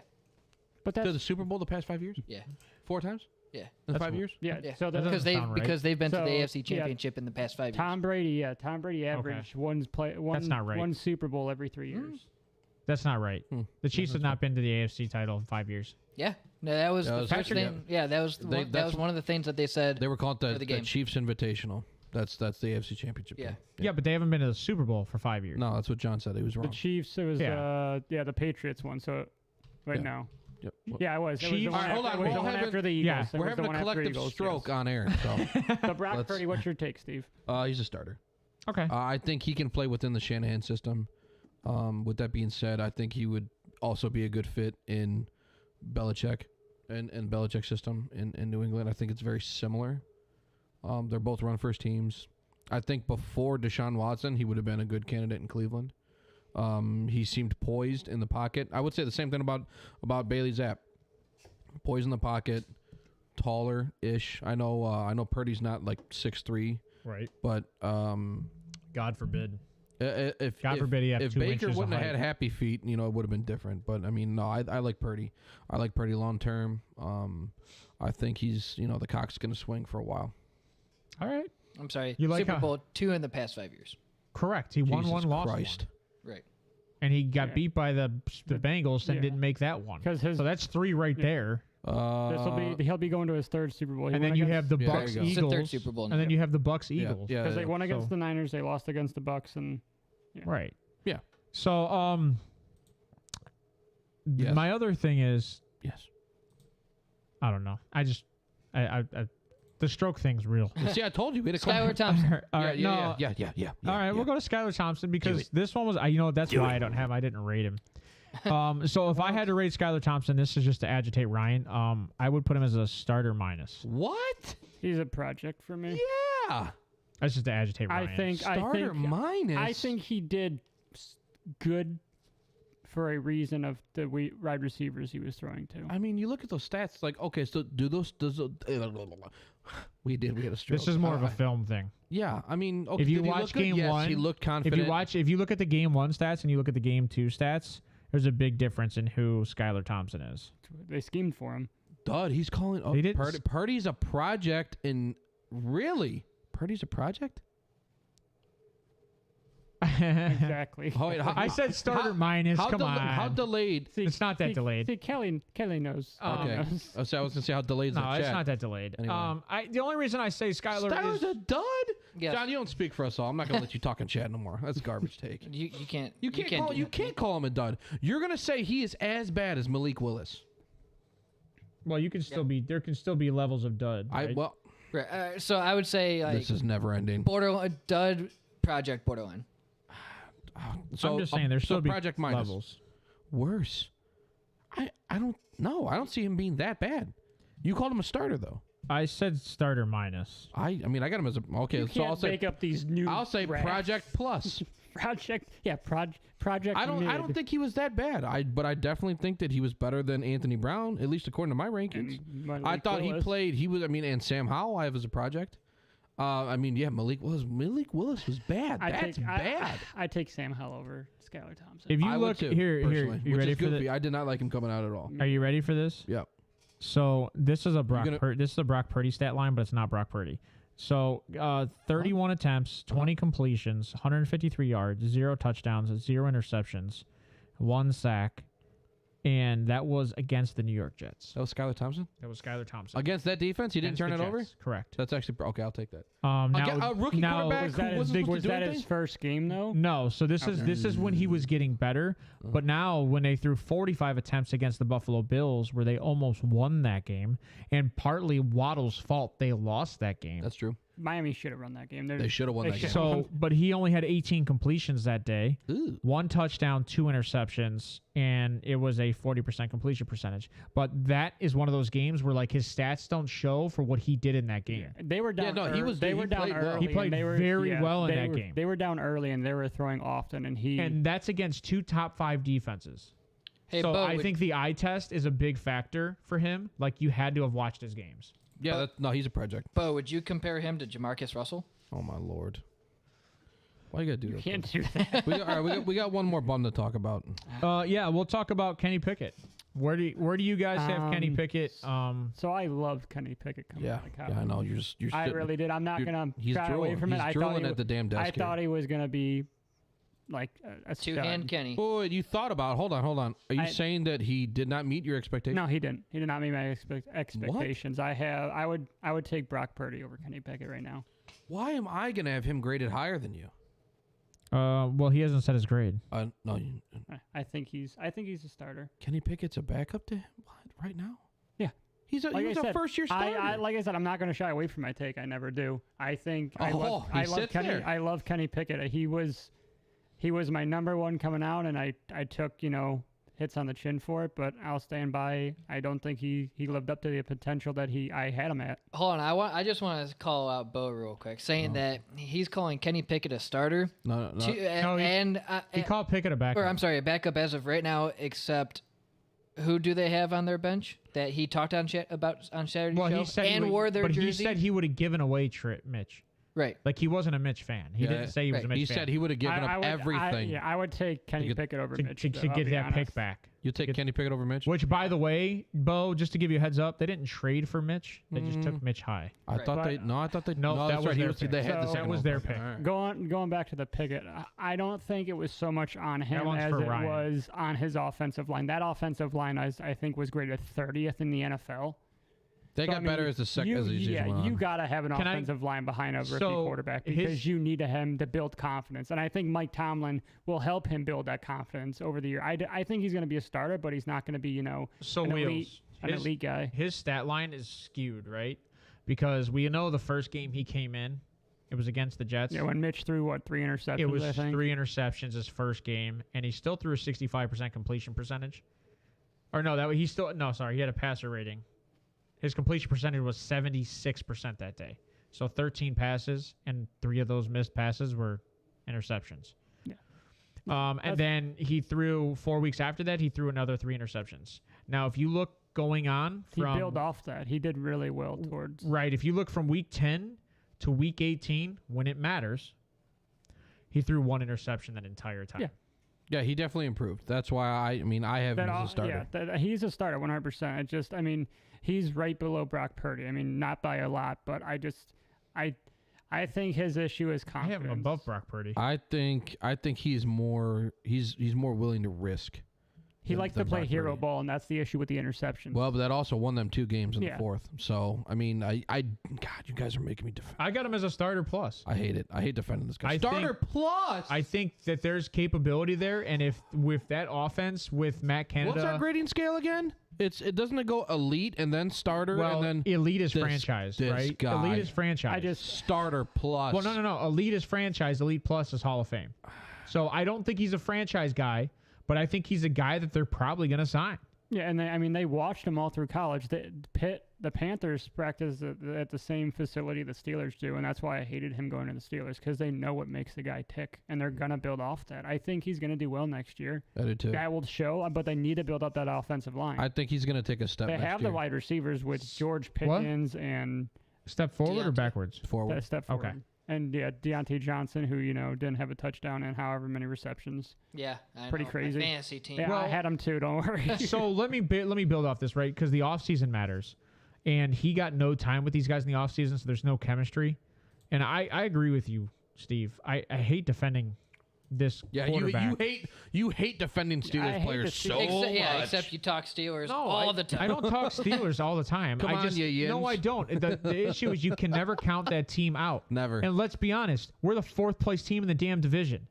But To that's the Super Bowl the past 5 years? Yeah. 4 times? Yeah. In That's 5 years? yeah. Yeah. So That that, doesn't sound right. Because they've been to the So, AFC yeah. Championship in the past 5 years. Tom Brady averaged one not right. one Super Bowl every 3 years. That's not right. Hmm. The Chiefs have not been to the AFC title in 5 years. Yeah. No, that was Yeah, the that's first actually- thing. Yeah, that was They- that that's was one of the things that they said. They were called For the the game. Chiefs Invitational. That's the AFC Championship Yeah. game. Yeah, but they haven't been to the Super Bowl for 5 years. No, that's what John said. He was The wrong. Chiefs, it was the Patriots one. So wait, Yeah. no. Yep. Yeah, it was. It was the Chiefs- one All right, hold after, on. it was We're the all one having- after the Eagles. Yeah. It We're was the having a one after collective Eagles, stroke yes. on air. So So Brock Let's- Purdy, what's your take, Steve? he's a starter. Okay. I think he can play within the Shanahan system. With that being said, I think he would also be a good fit in Belichick and Belichick's system in New England. I think it's very similar. They're both run first teams. I think before Deshaun Watson, he would have been a good candidate in Cleveland. He seemed poised in the pocket. I would say the same thing about Bailey Zapp. Poised in the pocket, taller-ish. I know Purdy's not like 6'3", Right. but God forbid. if God forbid he have if 2 Baker inches of wouldn't have height. had happy feet, it would have been different. But I mean, no, I like Purdy. I like Purdy long term. I think he's the cock's going to swing for a while. All right. I'm sorry. You like Super how- Bowl 2 in the past 5 years. Correct. He won Jesus one, lost Christ. one. Right. And he got Yeah. beat by the Bengals and Yeah. didn't make that one. 'Cause his- So that's 3 right there. He'll be going to his 3rd Super Bowl. He And won then you against- have the Yeah, there Bucks you go. It's the 3rd Eagles. Super Bowl And then now. you have the Bucks Yeah, Eagles. yeah. because they won against So- the Niners, they lost against the Bucks, and Right. Yeah. So Yes. my other thing is Yes. I don't know. I the stroke thing's real. See, I told you we had a Skylar Thompson. All right, no. yeah. All right, we'll go to Skylar Thompson because this one was, that's why I didn't rate him. So if I had to rate Skylar Thompson, this is just to agitate Ryan. I would put him as a starter minus. What? he's a project for me. Yeah. That's just to agitate Ryan. Starter minus. I think he did good for a reason of the wide receivers he was throwing to. I mean, you look at those stats. Like, okay, so we had a stroke. This is more of a film thing. Yeah, I mean, okay, If you did he watch look good? game Yes, one, he looked confident. if you look at the game 1 stats and you look at the game 2 stats, there's a big difference in who Skylar Thompson is. They schemed for him. Dud, he's calling. Oh, They didn't Purdy's a project, and really, Purdy's a project. Exactly. Oh, wait, I said starter minus. Come on. How delayed? See, It's not that see- delayed. See, Kelly knows. Okay, knows. so I was gonna say how delayed is No, the it's chat. not that delayed. Anyway. The only reason I say Skylar Skylar's is a dud. Yes. John, you don't speak for us all. I'm not gonna let you talk in chat no more. That's garbage take. You can't. You can't call him a dud. You're gonna say he is as bad as Malik Willis. well, you can still be there can still be levels of dud. Right? Right. So I would say like This is never ending. borderline dud project borderline. So I'm just saying there's still be project minus. levels. Worse. I don't know. I don't see him being that bad. You called him a starter though. I said starter minus. I mean I got him as a okay. You So can't I'll say make up these new. I'll say drafts. project plus. Project. Yeah, project. I don't mid. think he was that bad. But I definitely think that he was better than Anthony Brown, at least according to my rankings. And Malik I thought Willis. he was. I mean, and Sam Howell I have as a project. I mean, yeah, Malik Willis was bad. That's bad. I take Sam Howell over Skylar Thompson. If you I would look too, here, personally, you which ready is for goofy. this? I did not like him coming out at all. Are you ready for this? Yep. So this is a Brock. gonna- This is a Brock Purdy stat line, but it's not Brock Purdy. So 31 attempts, 20 completions, 153 yards, 0 touchdowns, 0 interceptions, 1 sack. And that was against the New York Jets. That was Skylar Thompson? That was Skylar Thompson. Against that defense? He didn't turn it over? Correct. That's actually... Okay, I'll take that. Now, a rookie now, quarterback Was that his first game, though? No, so this is when he was getting better. But now when they threw 45 attempts against the Buffalo Bills, where they almost won that game, and partly Waddle's fault, they lost that game. That's true. Miami should have run that game. They should have won that game. So, but he only had 18 completions that day, Ooh. 1 touchdown, 2 interceptions, and it was a 40% completion percentage. But that is one of those games where like his stats don't show for what he did in that game. Yeah, they were down. They were down early. He played very well in that game. They were down early and they were throwing often, and that's against 2 top 5 defenses. Hey, so Bo, I think the eye test is a big factor for him. Like you had to have watched his games. Yeah, no, he's a project. Bo, would you compare him to Jamarcus Russell? Oh, my Lord. Why you got to do that? can't do that. We got one more bum to talk about. Yeah, we'll talk about Kenny Pickett. Where do you guys have Kenny Pickett? So I loved Kenny Pickett coming out of college. Yeah, I know. I really did. I'm not gonna shy away from it. He's drooling at the damn desk. I thought he was gonna be like a Two-hand Kenny. Oh, you thought about. Hold on. Are you saying that he did not meet your expectations? No, he didn't. He did not meet my expectations. What? I would take Brock Purdy over Kenny Pickett right now. Why am I gonna have him graded higher than you? Well, he hasn't set his grade. No. I think he's a starter. Kenny Pickett's a backup to him right now. Yeah, he's a first-year starter. Like I said, I'm not going to shy away from my take. I never do. I think I love Kenny Pickett. He was my number one coming out, and I took hits on the chin for it, but I'll stand by. I don't think he lived up to the potential that I had him at. Hold on, I just want to call out Bo real quick, saying that he's calling Kenny Pickett a starter. No. He called Pickett a backup. Or I'm sorry, a backup as of right now. Except, who do they have on their bench that he talked on about on Saturday's show? He said and wore their jersey. He said he would have given away Mitch. Right. Like he wasn't a Mitch fan. He didn't say he was a Mitch fan. He said he would have given up everything. I would take Kenny Pickett over Mitch. To get that pick back. You take Kenny Pickett over Mitch? Which, by the way, Bo, just to give you a heads up, they didn't trade for Mitch. They just took Mitch high. I thought they. No, that was their pick. That was their pick. Right. Going back to the Pickett, I don't think it was so much on him as it was on his offensive line. That offensive line, I think, was graded 30th in the NFL. They got better as the second. You gotta have an offensive line behind a rookie quarterback because you need him to build confidence, and I think Mike Tomlin will help him build that confidence over the year. I think he's going to be a starter, but he's not going to be an elite guy. His stat line is skewed, right? Because we know the first game he came in, it was against the Jets. Yeah, when Mitch threw 3 interceptions. It was I think 3 interceptions his first game, and he still threw a 65% completion percentage. Or no, he had a passer rating. His completion percentage was 76% that day. So 13 passes, and 3 of those missed passes were interceptions. Yeah. And then he threw 4 weeks after that, he threw another 3 interceptions. Now, if you look going on from... He built off that. He did really well towards... Right. If you look from week 10 to week 18, when it matters, he threw 1 interception that entire time. Yeah. Yeah, he definitely improved. That's why I have him as a starter. Yeah, he's a starter 100%. He's right below Brock Purdy. Not by a lot, but I think his issue is confidence. I have him above Brock Purdy. I think he's more willing to risk. He likes to play hero ball, and that's the issue with the interceptions. Well, but that also won them 2 games in the 4th. So, God, you guys are making me defend. I got him as a starter plus. I hate it. I hate defending this guy. Starter plus! I think that there's capability there, and if with that offense with Matt Canada... What's our grading scale again? It doesn't go elite and then starter and then... elite is franchise, right? Guy. Elite is franchise. Starter plus. Well, no. Elite is franchise. Elite plus is Hall of Fame. So I don't think he's a franchise guy, but I think he's a guy that they're probably going to sign. Yeah, and they watched him all through college. The Panthers practice at the same facility the Steelers do, and that's why I hated him going to the Steelers, because they know what makes the guy tick, and they're going to build off that. I think he's going to do well next year. I do too. That will show, but they need to build up that offensive line. I think he's going to take a step They next have year. the wide receivers with George Pickens and... Step forward or backwards? Forward. Step forward. Okay. And Deontay Johnson, who didn't have a touchdown and however many receptions. Yeah, I pretty know. crazy. My fantasy team. Yeah, I had him too. Don't worry. So let me build off this, right? Because the offseason matters. and he got no time with these guys in the offseason, so there's no chemistry. And I agree with you, Steve. I hate defending this quarterback. you hate defending Steelers players so much. Except you talk Steelers all the time. I don't talk Steelers all the time. Come on, you yins. No, I don't. The issue is you can never count that team out. Never. And let's be honest, we're the 4th place team in the damn division.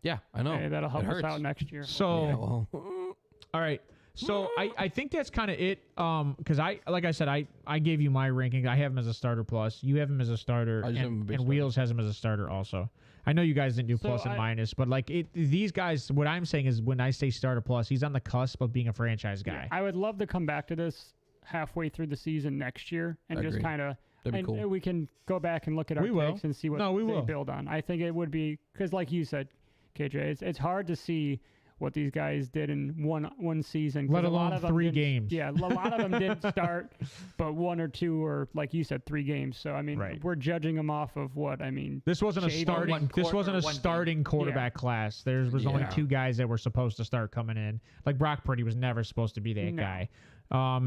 Yeah, I know. Hey, that'll help us out next year. So, all right. So I think that's kind of it. Because like I said, I gave you my ranking. I have him as a starter plus. You have him as a starter, and Wheels has him as a starter also. I know you guys didn't do plus and minus, but like these guys, what I'm saying is when I say starter plus, he's on the cusp of being a franchise guy. I would love to come back to this halfway through the season next year and just kind of. That'd be cool. We can go back and look at our picks and see what they build on. I think it would be because, like you said, KJ, it's hard to see what these guys did in one season. Let alone 3 games. Yeah, a lot of them didn't start, but 1 or 2 or, like you said, 3 games. So I mean, we're judging them off of what I mean. This wasn't a starting. This wasn't a starting quarterback class. There was only 2 guys that were supposed to start coming in. Like Brock Purdy was never supposed to be that guy.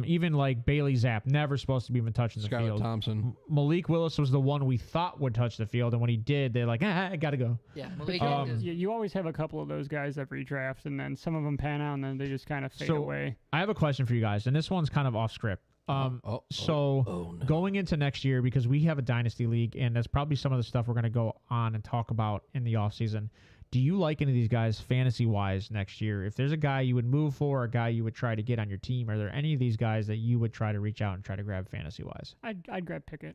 Even like Bailey Zapp, never supposed to be even touching the field. Thompson. Malik Willis was the one we thought would touch the field, and when he did, they're like, I gotta go. Yeah, Malik you always have a couple of those guys every draft, and then some of them pan out, and then they just kind of fade away. I have a question for you guys, and this one's kind of off script. Going into next year, because we have a dynasty league, and that's probably some of the stuff we're going to go on and talk about in the offseason. Do you like any of these guys fantasy-wise next year? If there's a guy you would move for, a guy you would try to get on your team, are there any of these guys that you would try to reach out and try to grab fantasy-wise? I'd grab Pickett.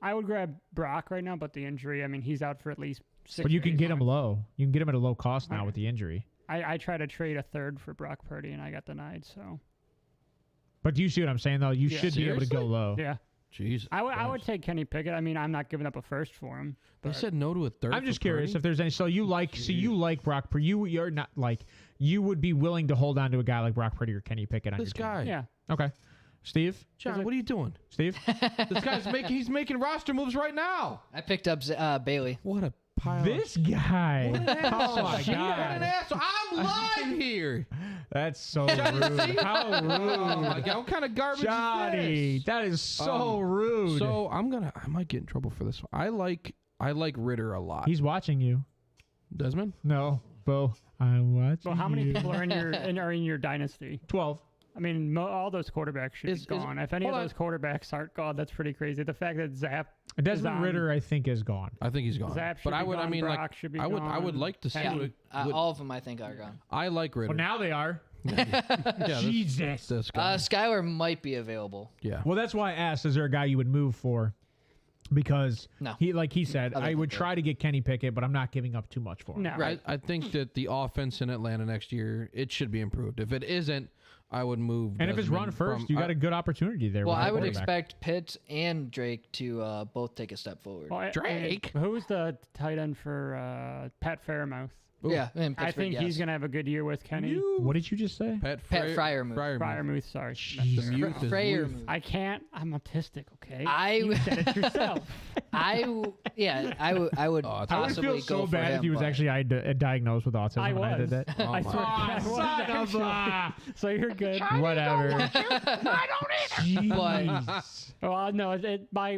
I would grab Brock right now, but the injury, I mean, he's out for at least 6 But you can days. get him low. You can get him at a low cost now with the injury. I tried to trade a third for Brock Purdy, and I got denied, so. But do you see what I'm saying, though? You should be able to go low. Yeah. Jesus. I would take Kenny Pickett. I mean, I'm not giving up a first for him. They said no to a third. I'm just curious if there's any. So you like Brock Purdy. You're not like you would be willing to hold on to a guy like Brock Purdy or Kenny Pickett on this your team. guy. Yeah. Okay. Steve? John, what are you doing? Steve? This guy's he's making roster moves right now. I picked up Bailey. What a pile This guy. What an asshole. Oh my What an God. asshole. I'm live here. That's so rude. How rude. Oh my God. What kind of garbage Johnny, is this? that is so rude. So I might get in trouble for this one. I like Ritter a lot. He's watching you. Desmond? No, Bo. I'm watching. Well, how many you. people are in your dynasty? 12. I mean, all those quarterbacks should be gone. If any of those quarterbacks aren't gone, that's pretty crazy. The fact that Zapp, Desmond Ritter, I think, is gone. I think he's gone. Zapp should but be I would. gone, I mean, Brock like, should be I would like to see. All of them, I think, are gone. I like Ritter. Well, now they are. Yeah, Jesus. This guy. Skylar might be available. Yeah. Well, that's why I asked, is there a guy you would move for? Because No. he said, I would try to get Kenny Pickett, but I'm not giving up too much for him. No. Right. I think that the offense in Atlanta next year, it should be improved. If it isn't, I would move. And if it's run first, you got a good opportunity there. Well, with I would quarterback. expect Pitts and Drake to both take a step forward. Well, Drake? Who's the tight end for Pat Fairmouth? Yeah, in I Pittsburgh, think he's going to have a good year with Kenny. What did you just say? Pat Fryermuth. Fryermuth, sorry. The mute is Fryermuth. I can't. I'm autistic, okay? You said it yourself. I would I would possibly feel so go for bad him, if he was but- actually diagnosed with autism I when I did was. that. I my swear I was son of a- actually. So you're good. Whatever. I don't either. Jeez. Well, no, my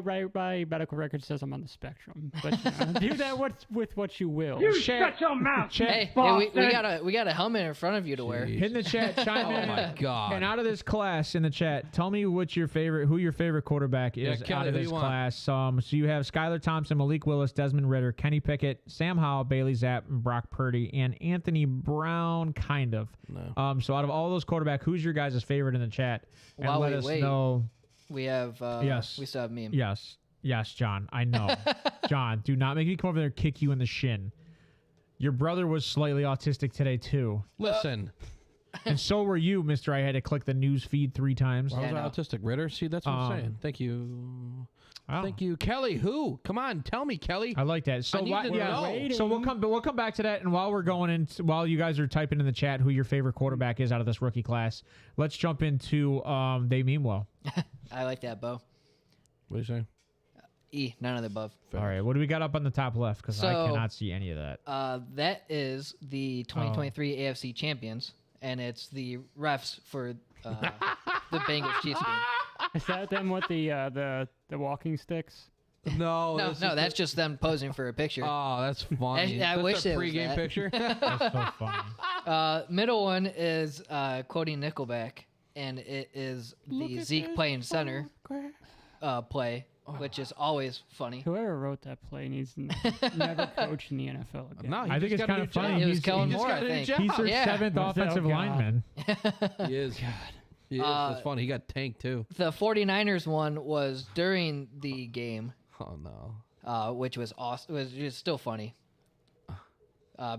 medical record says I'm on the spectrum. But you know, do that with what you will. Shut your mouth. Hey, we got a helmet in front of you to wear. Jeez. Hit in the chat, chime in. Oh my God. And out of this class in the chat, tell me who your favorite quarterback is Kelly, out of who this you want? class. So you have Skylar Thompson, Malik Willis, Desmond Ritter, Kenny Pickett, Sam Howell, Bailey Zapp, and Brock Purdy, and Anthony Brown, kind of. No. So out of all those quarterbacks, who's your guys' favorite in the chat? And While let we us wait. know. We have Yes. we still have meme. Yes, John. I know. John, do not make me come over there and kick you in the shin. Your brother was slightly autistic today too, Listen. and so were you, Mister. I had to click the news feed 3 times. I was I know. autistic. Ritter? See, that's what I'm saying. Thank you. Oh. Thank you. Kelly, who? Come on, tell me, Kelly. I like that. So I need to know. So we'll come back to that. And while we're going in, while you guys are typing in the chat who your favorite quarterback is out of this rookie class, let's jump into They Mean Well. I like that, Bo. What do you say? None of the above. All right, what do we got up on the top left? Because I So- cannot see any of that. That is the 2023 AFC champions, and it's the refs for the Bengals Chiefs game. Is that them with the walking sticks? No, No, that's just them posing for a picture. Oh, that's funny. I That's wish their it was pregame that. picture. That's so funny. Middle one is quoting Nickelback, and it is the Zeke playing center play, which is always funny. Whoever wrote that play needs to never coach in the NFL again. No, he I think just it's got a kind new of funny. job. It was He's, Kellen just Moore, got I a new think. job. he's their Yeah. 7th Was it? offensive Oh, God. lineman. He is. He is. That's funny. He got tanked too. The 49ers one was during the game, Oh no. which was awesome. It was just still funny.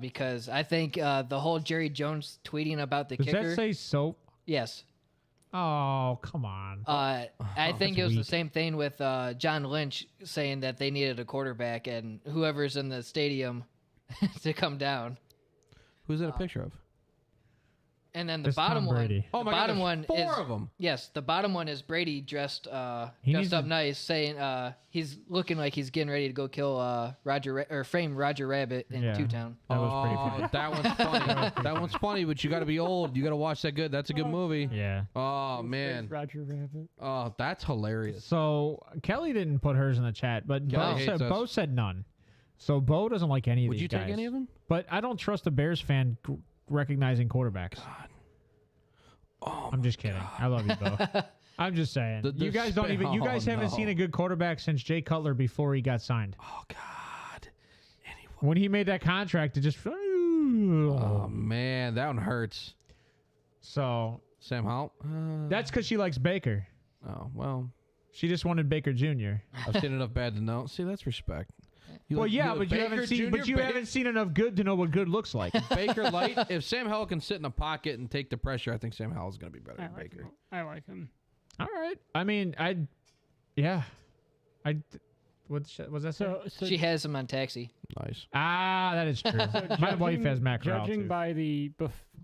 Because I think the whole Jerry Jones tweeting about the Does kicker. that say soap? Yes. Oh, come on. I think that's it was the weak. same thing with John Lynch saying that they needed a quarterback and whoever's in the stadium to come down. Who's that a picture of? And then the It's Tom bottom one. Brady. Oh the my God, bottom there's one four is of them. Yes, the bottom one is Brady dressed He dressed needs up to- nice, saying he's looking like he's getting ready to go kill frame Roger Rabbit in Yeah. Two Town. That was pretty funny. That one's funny. That one's funny, but you got to be old. You got to watch that good. That's a good movie. Yeah. Oh man. Roger Rabbit. Oh, that's hilarious. So Kelly didn't put hers in the chat, but Kelly hates us. Bo said none. So Bo doesn't like any of Would these you guys. take any of them? But I don't trust a Bears fan recognizing quarterbacks. Oh, I'm just kidding. I love you, Bo. I'm just saying. The You guys don't even. You guys haven't seen a good quarterback since Jay Cutler before he got signed. Oh God. Anyone. When he made that contract, it just. Oh man, that one hurts. So Sam Howell. that's because she likes Baker. Oh well, She just wanted Baker Jr. I've seen enough bad to know. See, that's respect. You Well, like- yeah, you but like you haven't Baker seen. Jr., But you Ba- haven't seen enough good to know what good looks like. Baker Light. If Sam Howell can sit in a pocket and take the pressure, I think Sam Howell's going to be better I than like Baker. him. I like him. All right. I mean, was that So She has him on Taxi. Nice. that is true. My wife has Matt Corral Judging too. by the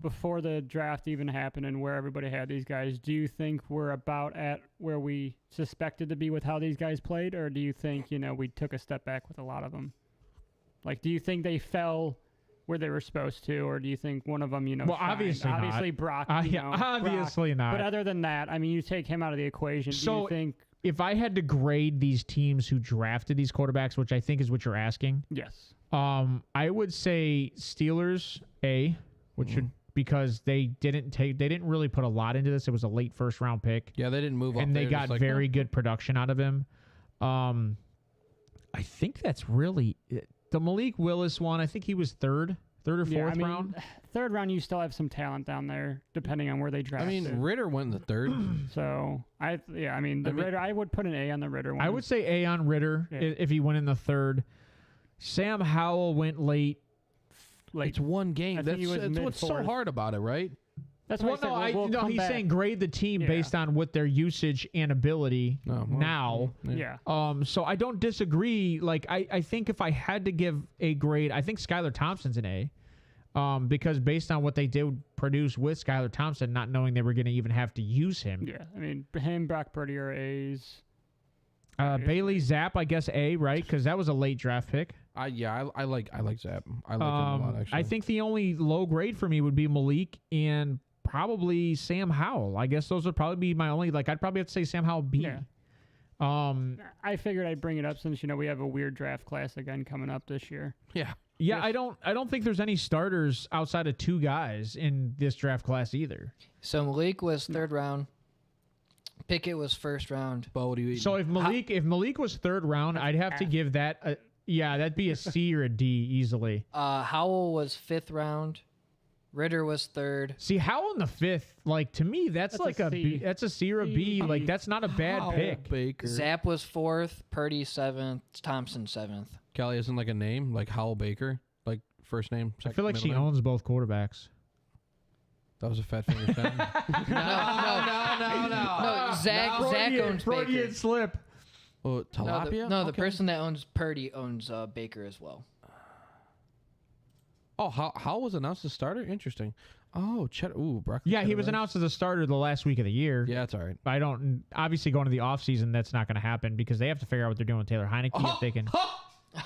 before the draft even happened and where everybody had these guys, do you think we're about at where we suspected to be with how these guys played, or do you think we took a step back with a lot of them? Like, do you think they fell where they were supposed to, or do you think one of them, Well, shined? obviously not. Brock, Obviously Brock. not. But other than that, I mean, you take him out of the equation. Do So- you think? If I had to grade these teams who drafted these quarterbacks, which I think is what you're asking, Yes. I would say Steelers A, which should because they didn't really put a lot into this. It was a late first round pick. Yeah, they didn't move up. And they were got just like, very good production out of him. I think that's really it. The Malik Willis one. I think he was third or fourth round. Third round, you still have some talent down there, depending on where they I drafted. mean, Ritter went in the third. So Ritter. I would put an A on the Ritter one. I would say A on Ritter if he went in the third. Sam Howell went late. It's one game. I think he was That's what's so mid-fourth. hard about it, right? That's Well, why I said we'll come he's back. saying grade the team Yeah. based on what their usage and ability Oh, well, now. Yeah. So I don't disagree. Like I think if I had to give a grade, I think Skylar Thompson's an A. Because based on what they did produce with Skylar Thompson, not knowing they were going to even have to use him. Yeah. I mean, him, Brock Purdy are A's. Bailey Zapp, I guess A, right? Because that was a late draft pick. I like Zapp. I like him a lot, actually. I think the only low grade for me would be Malik and probably Sam Howell. I guess those would probably be my only. Like I'd probably have to say Sam Howell B. Yeah. I figured I'd bring it up since we have a weird draft class again coming up this year. Yeah. Yeah, I don't think there's any starters outside of two guys in this draft class either. So Malik was third round. Pickett was first round. Bo, what do you eat? So if Malik was third round, I'd have to give that that'd be a C or a D easily. Howell was fifth round. Ritter was third. See, Howell in the fifth, like to me, that's like a a B. C. That's a C or a B. B. Like that's not a bad pick. Baker. Zapp was fourth. Purdy seventh. Thompson seventh. Kelly isn't like a name, like Howell Baker, like first name. I feel like she middle name. owns both quarterbacks. That was a fat finger thing. No, Zach owns Baker. slip. Oh, tilapia? The Okay. person that owns Purdy owns Baker as well. Oh, how was announced as starter? Interesting. Oh, Brock. Yeah, he was announced as a starter the last week of the year. Yeah, that's all right. I don't obviously going to the offseason, that's not going to happen because they have to figure out what they're doing with Taylor Heineke if they can.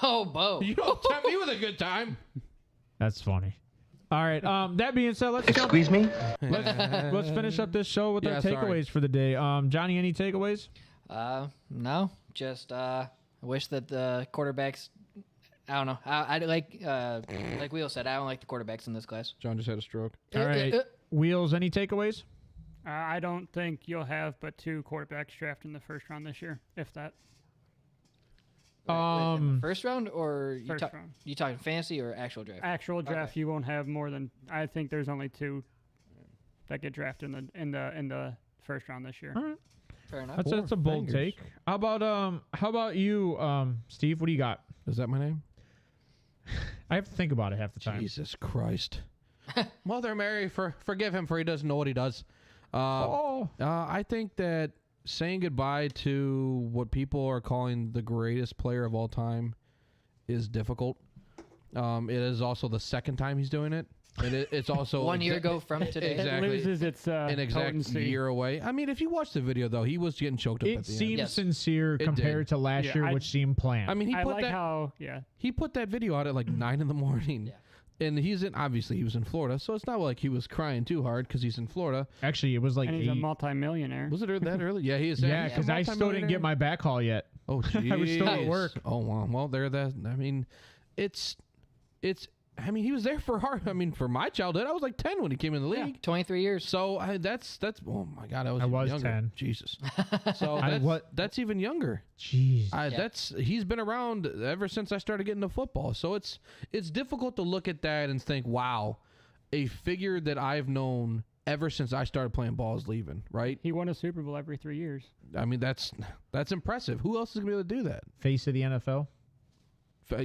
Oh, Bo. You don't tempt me with a good time. That's funny. All right. That being said, let's jump. Squeeze me. Let's finish up this show with our sorry. takeaways for the day. Johnny, any takeaways? No, just I wish that the quarterbacks. I don't know. I like Wheel said, I don't like the quarterbacks in this class. John just had a stroke. All right. Wheels, any takeaways? I don't think you'll have but 2 quarterbacks drafted in the first round this year, if that. In the first round, or First round. you talking fantasy or actual draft? Actual draft, you won't have more than. I think there's only 2 that get drafted in the first round this year. All right. Fair enough. That's a bold fingers. take. How about you, Steve? What do you got? Is that my name? I have to think about it half the time. Jesus Christ. Mother Mary, forgive him for he doesn't know what he does. I think that saying goodbye to what people are calling the greatest player of all time is difficult. It is also the second time he's doing it. It's also 1 year ago from today. Exactly. It loses its an exact potency. year away. I mean, if you watch the video, though, he was getting choked up It at the seemed end. Yes. sincere It compared did. to last Yeah, year, I- which seemed planned. I mean, I like how he put that video out at like 9 in the morning. Yeah. And obviously he was in Florida, so it's not like he was crying too hard because he's in Florida. Actually, it was like and he's a 8. multi-millionaire. Was it that early? Yeah, he is. Yeah, he's a because I still didn't get my back haul yet. Oh, jeez. I was still at work. Oh, well, there. That. I mean, it's. I mean, he was there for my childhood. I was like 10 when he came in the league. 23 years. So that's. Oh my God, I was. I even was younger. 10. Jesus. So I- that's even younger. Jeez. He's been around ever since I started getting into football. So it's difficult to look at that and think, wow, a figure that I've known ever since I started playing ball is leaving, right? He won a Super Bowl every 3 years. I mean, that's impressive. Who else is gonna be able to do that? Face of the NFL.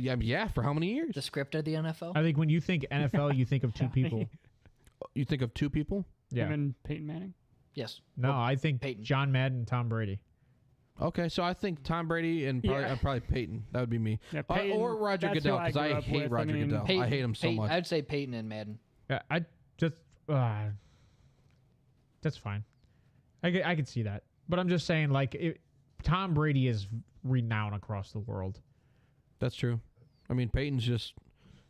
Yeah, for how many years? The script of the NFL. I think when you think NFL, you think of 2 people. You think of 2 people? Yeah. Him and Peyton Manning. Yes. No, I think Payton. John Madden and Tom Brady. Okay, so I think Tom Brady and probably Peyton. That would be me. Yeah, Peyton, Or Roger that's Goodell, who because I grew up hate with. Roger Goodell. I hate him so Peyton, much. I'd say Peyton and Madden. Yeah, I just that's fine. I could see that, but I'm just saying, like, Tom Brady is renowned across the world. That's true. I mean, Peyton's just.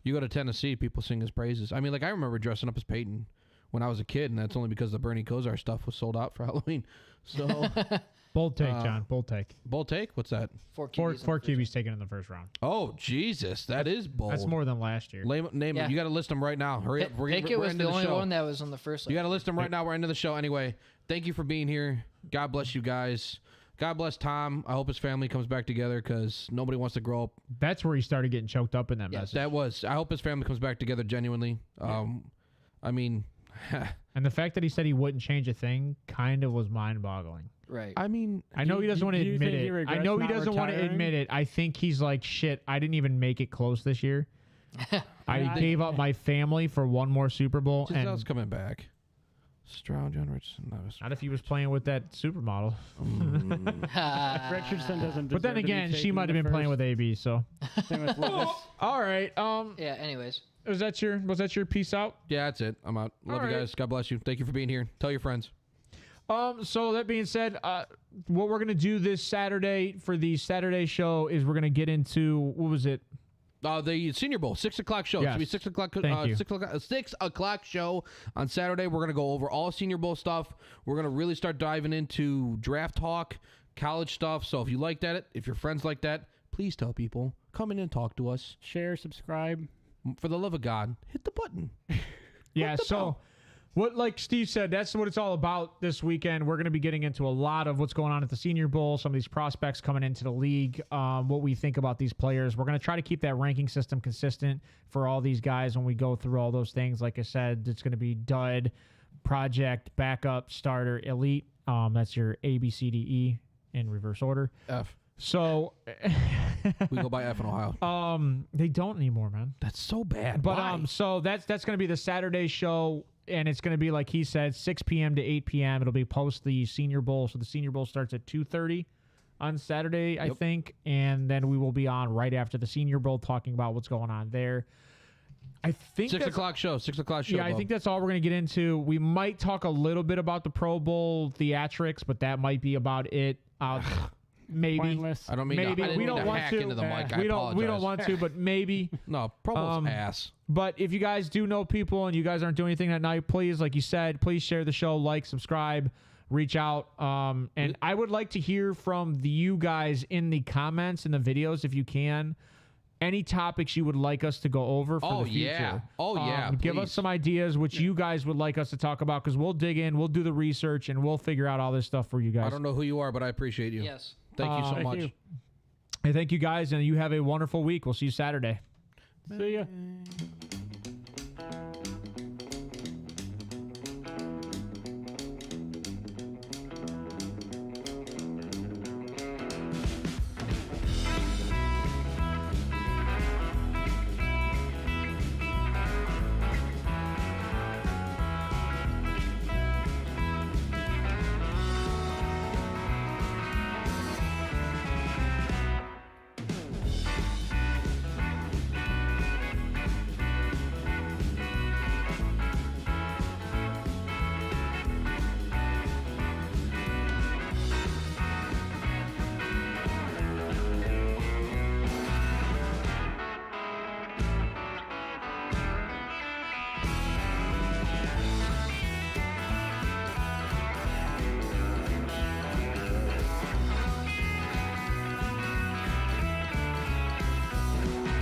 You go to Tennessee, people sing his praises. I mean, like, I remember dressing up as Peyton when I was a kid, and that's only because the Bernie Kosar stuff was sold out for Halloween. So, Bold take, John. Bold take. bold take? What's that? Four Four QBs. QBs taken in the first round. Oh, Jesus. That is bold. That's more than last year. Name Yeah. it. You got to list them right now. Hurry up. Pickett was into the only show. one that was on the first. You got to list them right now. We're into the show. Anyway, thank you for being here. God bless you guys. God bless Tom. I hope his family comes back together because nobody wants to grow up. That's where he started getting choked up in that message. I hope his family comes back together genuinely. I mean, And the fact that he said he wouldn't change a thing kind of was mind-boggling. Right. I mean, I know he doesn't want to do you admit think he it. I regrets know he not doesn't want to retiring? admit it. I think he's like, shit, I didn't even make it close this year. I gave up my family for one more Super Bowl. Giselle's And coming back. Stroud, John Richardson. That was, not if he was playing with that supermodel. Richardson doesn't. But then deserve to be again, she taken might have in the been playing first. with AB. So, Same with Lewis. all right. Yeah. Anyways. Was that your peace out? yeah, that's it. I'm out. Love All you right. guys. God bless you. Thank you for being here. Tell your friends. So that being said, what we're gonna do this Saturday for the Saturday show is we're gonna get into what was it? The Senior Bowl, 6 o'clock show. Yes. It's gonna be 6 o'clock. Thank you. 6 o'clock show on Saturday. We're gonna go over all Senior Bowl stuff. We're gonna really start diving into draft talk, college stuff. So if you like that, if your friends like that, please tell people. Come in and talk to us. Share, subscribe. For the love of God, hit the button. Yeah. the So, bell? what like Steve said, that's what it's all about this weekend. We're gonna be getting into a lot of what's going on at the Senior Bowl, some of these prospects coming into the league, what we think about these players. We're gonna try to keep that ranking system consistent for all these guys when we go through all those things. Like I said, it's gonna be dud, project, backup, starter, elite. That's your A, B, C, D, E in reverse order. F. So, We go by F in Ohio. they don't anymore, man. That's so bad. But Why? so that's going to be the Saturday show, and it's going to be like he said, 6 p.m. to 8 p.m. It'll be post the Senior Bowl, so the Senior Bowl starts at 2:30 on Saturday, I think, and then we will be on right after the Senior Bowl talking about what's going on there. I think 6 that's- o'clock show. 6 o'clock show. Yeah, I Bob. think that's all we're going to get into. We might talk a little bit about the Pro Bowl theatrics, but that might be about it. maybe. Pointless. I don't mean Maybe. I didn't We mean don't to want hack to. into the mic. I We don't apologize. want to, but maybe. No, Provo's ass. But if you guys do know people and you guys aren't doing anything that night, please, like you said, please share the show, like, subscribe, reach out. And I would like to hear from you guys in the comments in the videos if you can. Any topics you would like us to go over for the future. Yeah. Oh, yeah. Give us please. some ideas which you guys would like us to talk about because we'll dig in, we'll do the research, and we'll figure out all this stuff for you guys. I don't know who you are, but I appreciate you. Yes. Thank you so Thank much. you. Hey, thank you guys, and you have a wonderful week. We'll see you Saturday. See ya.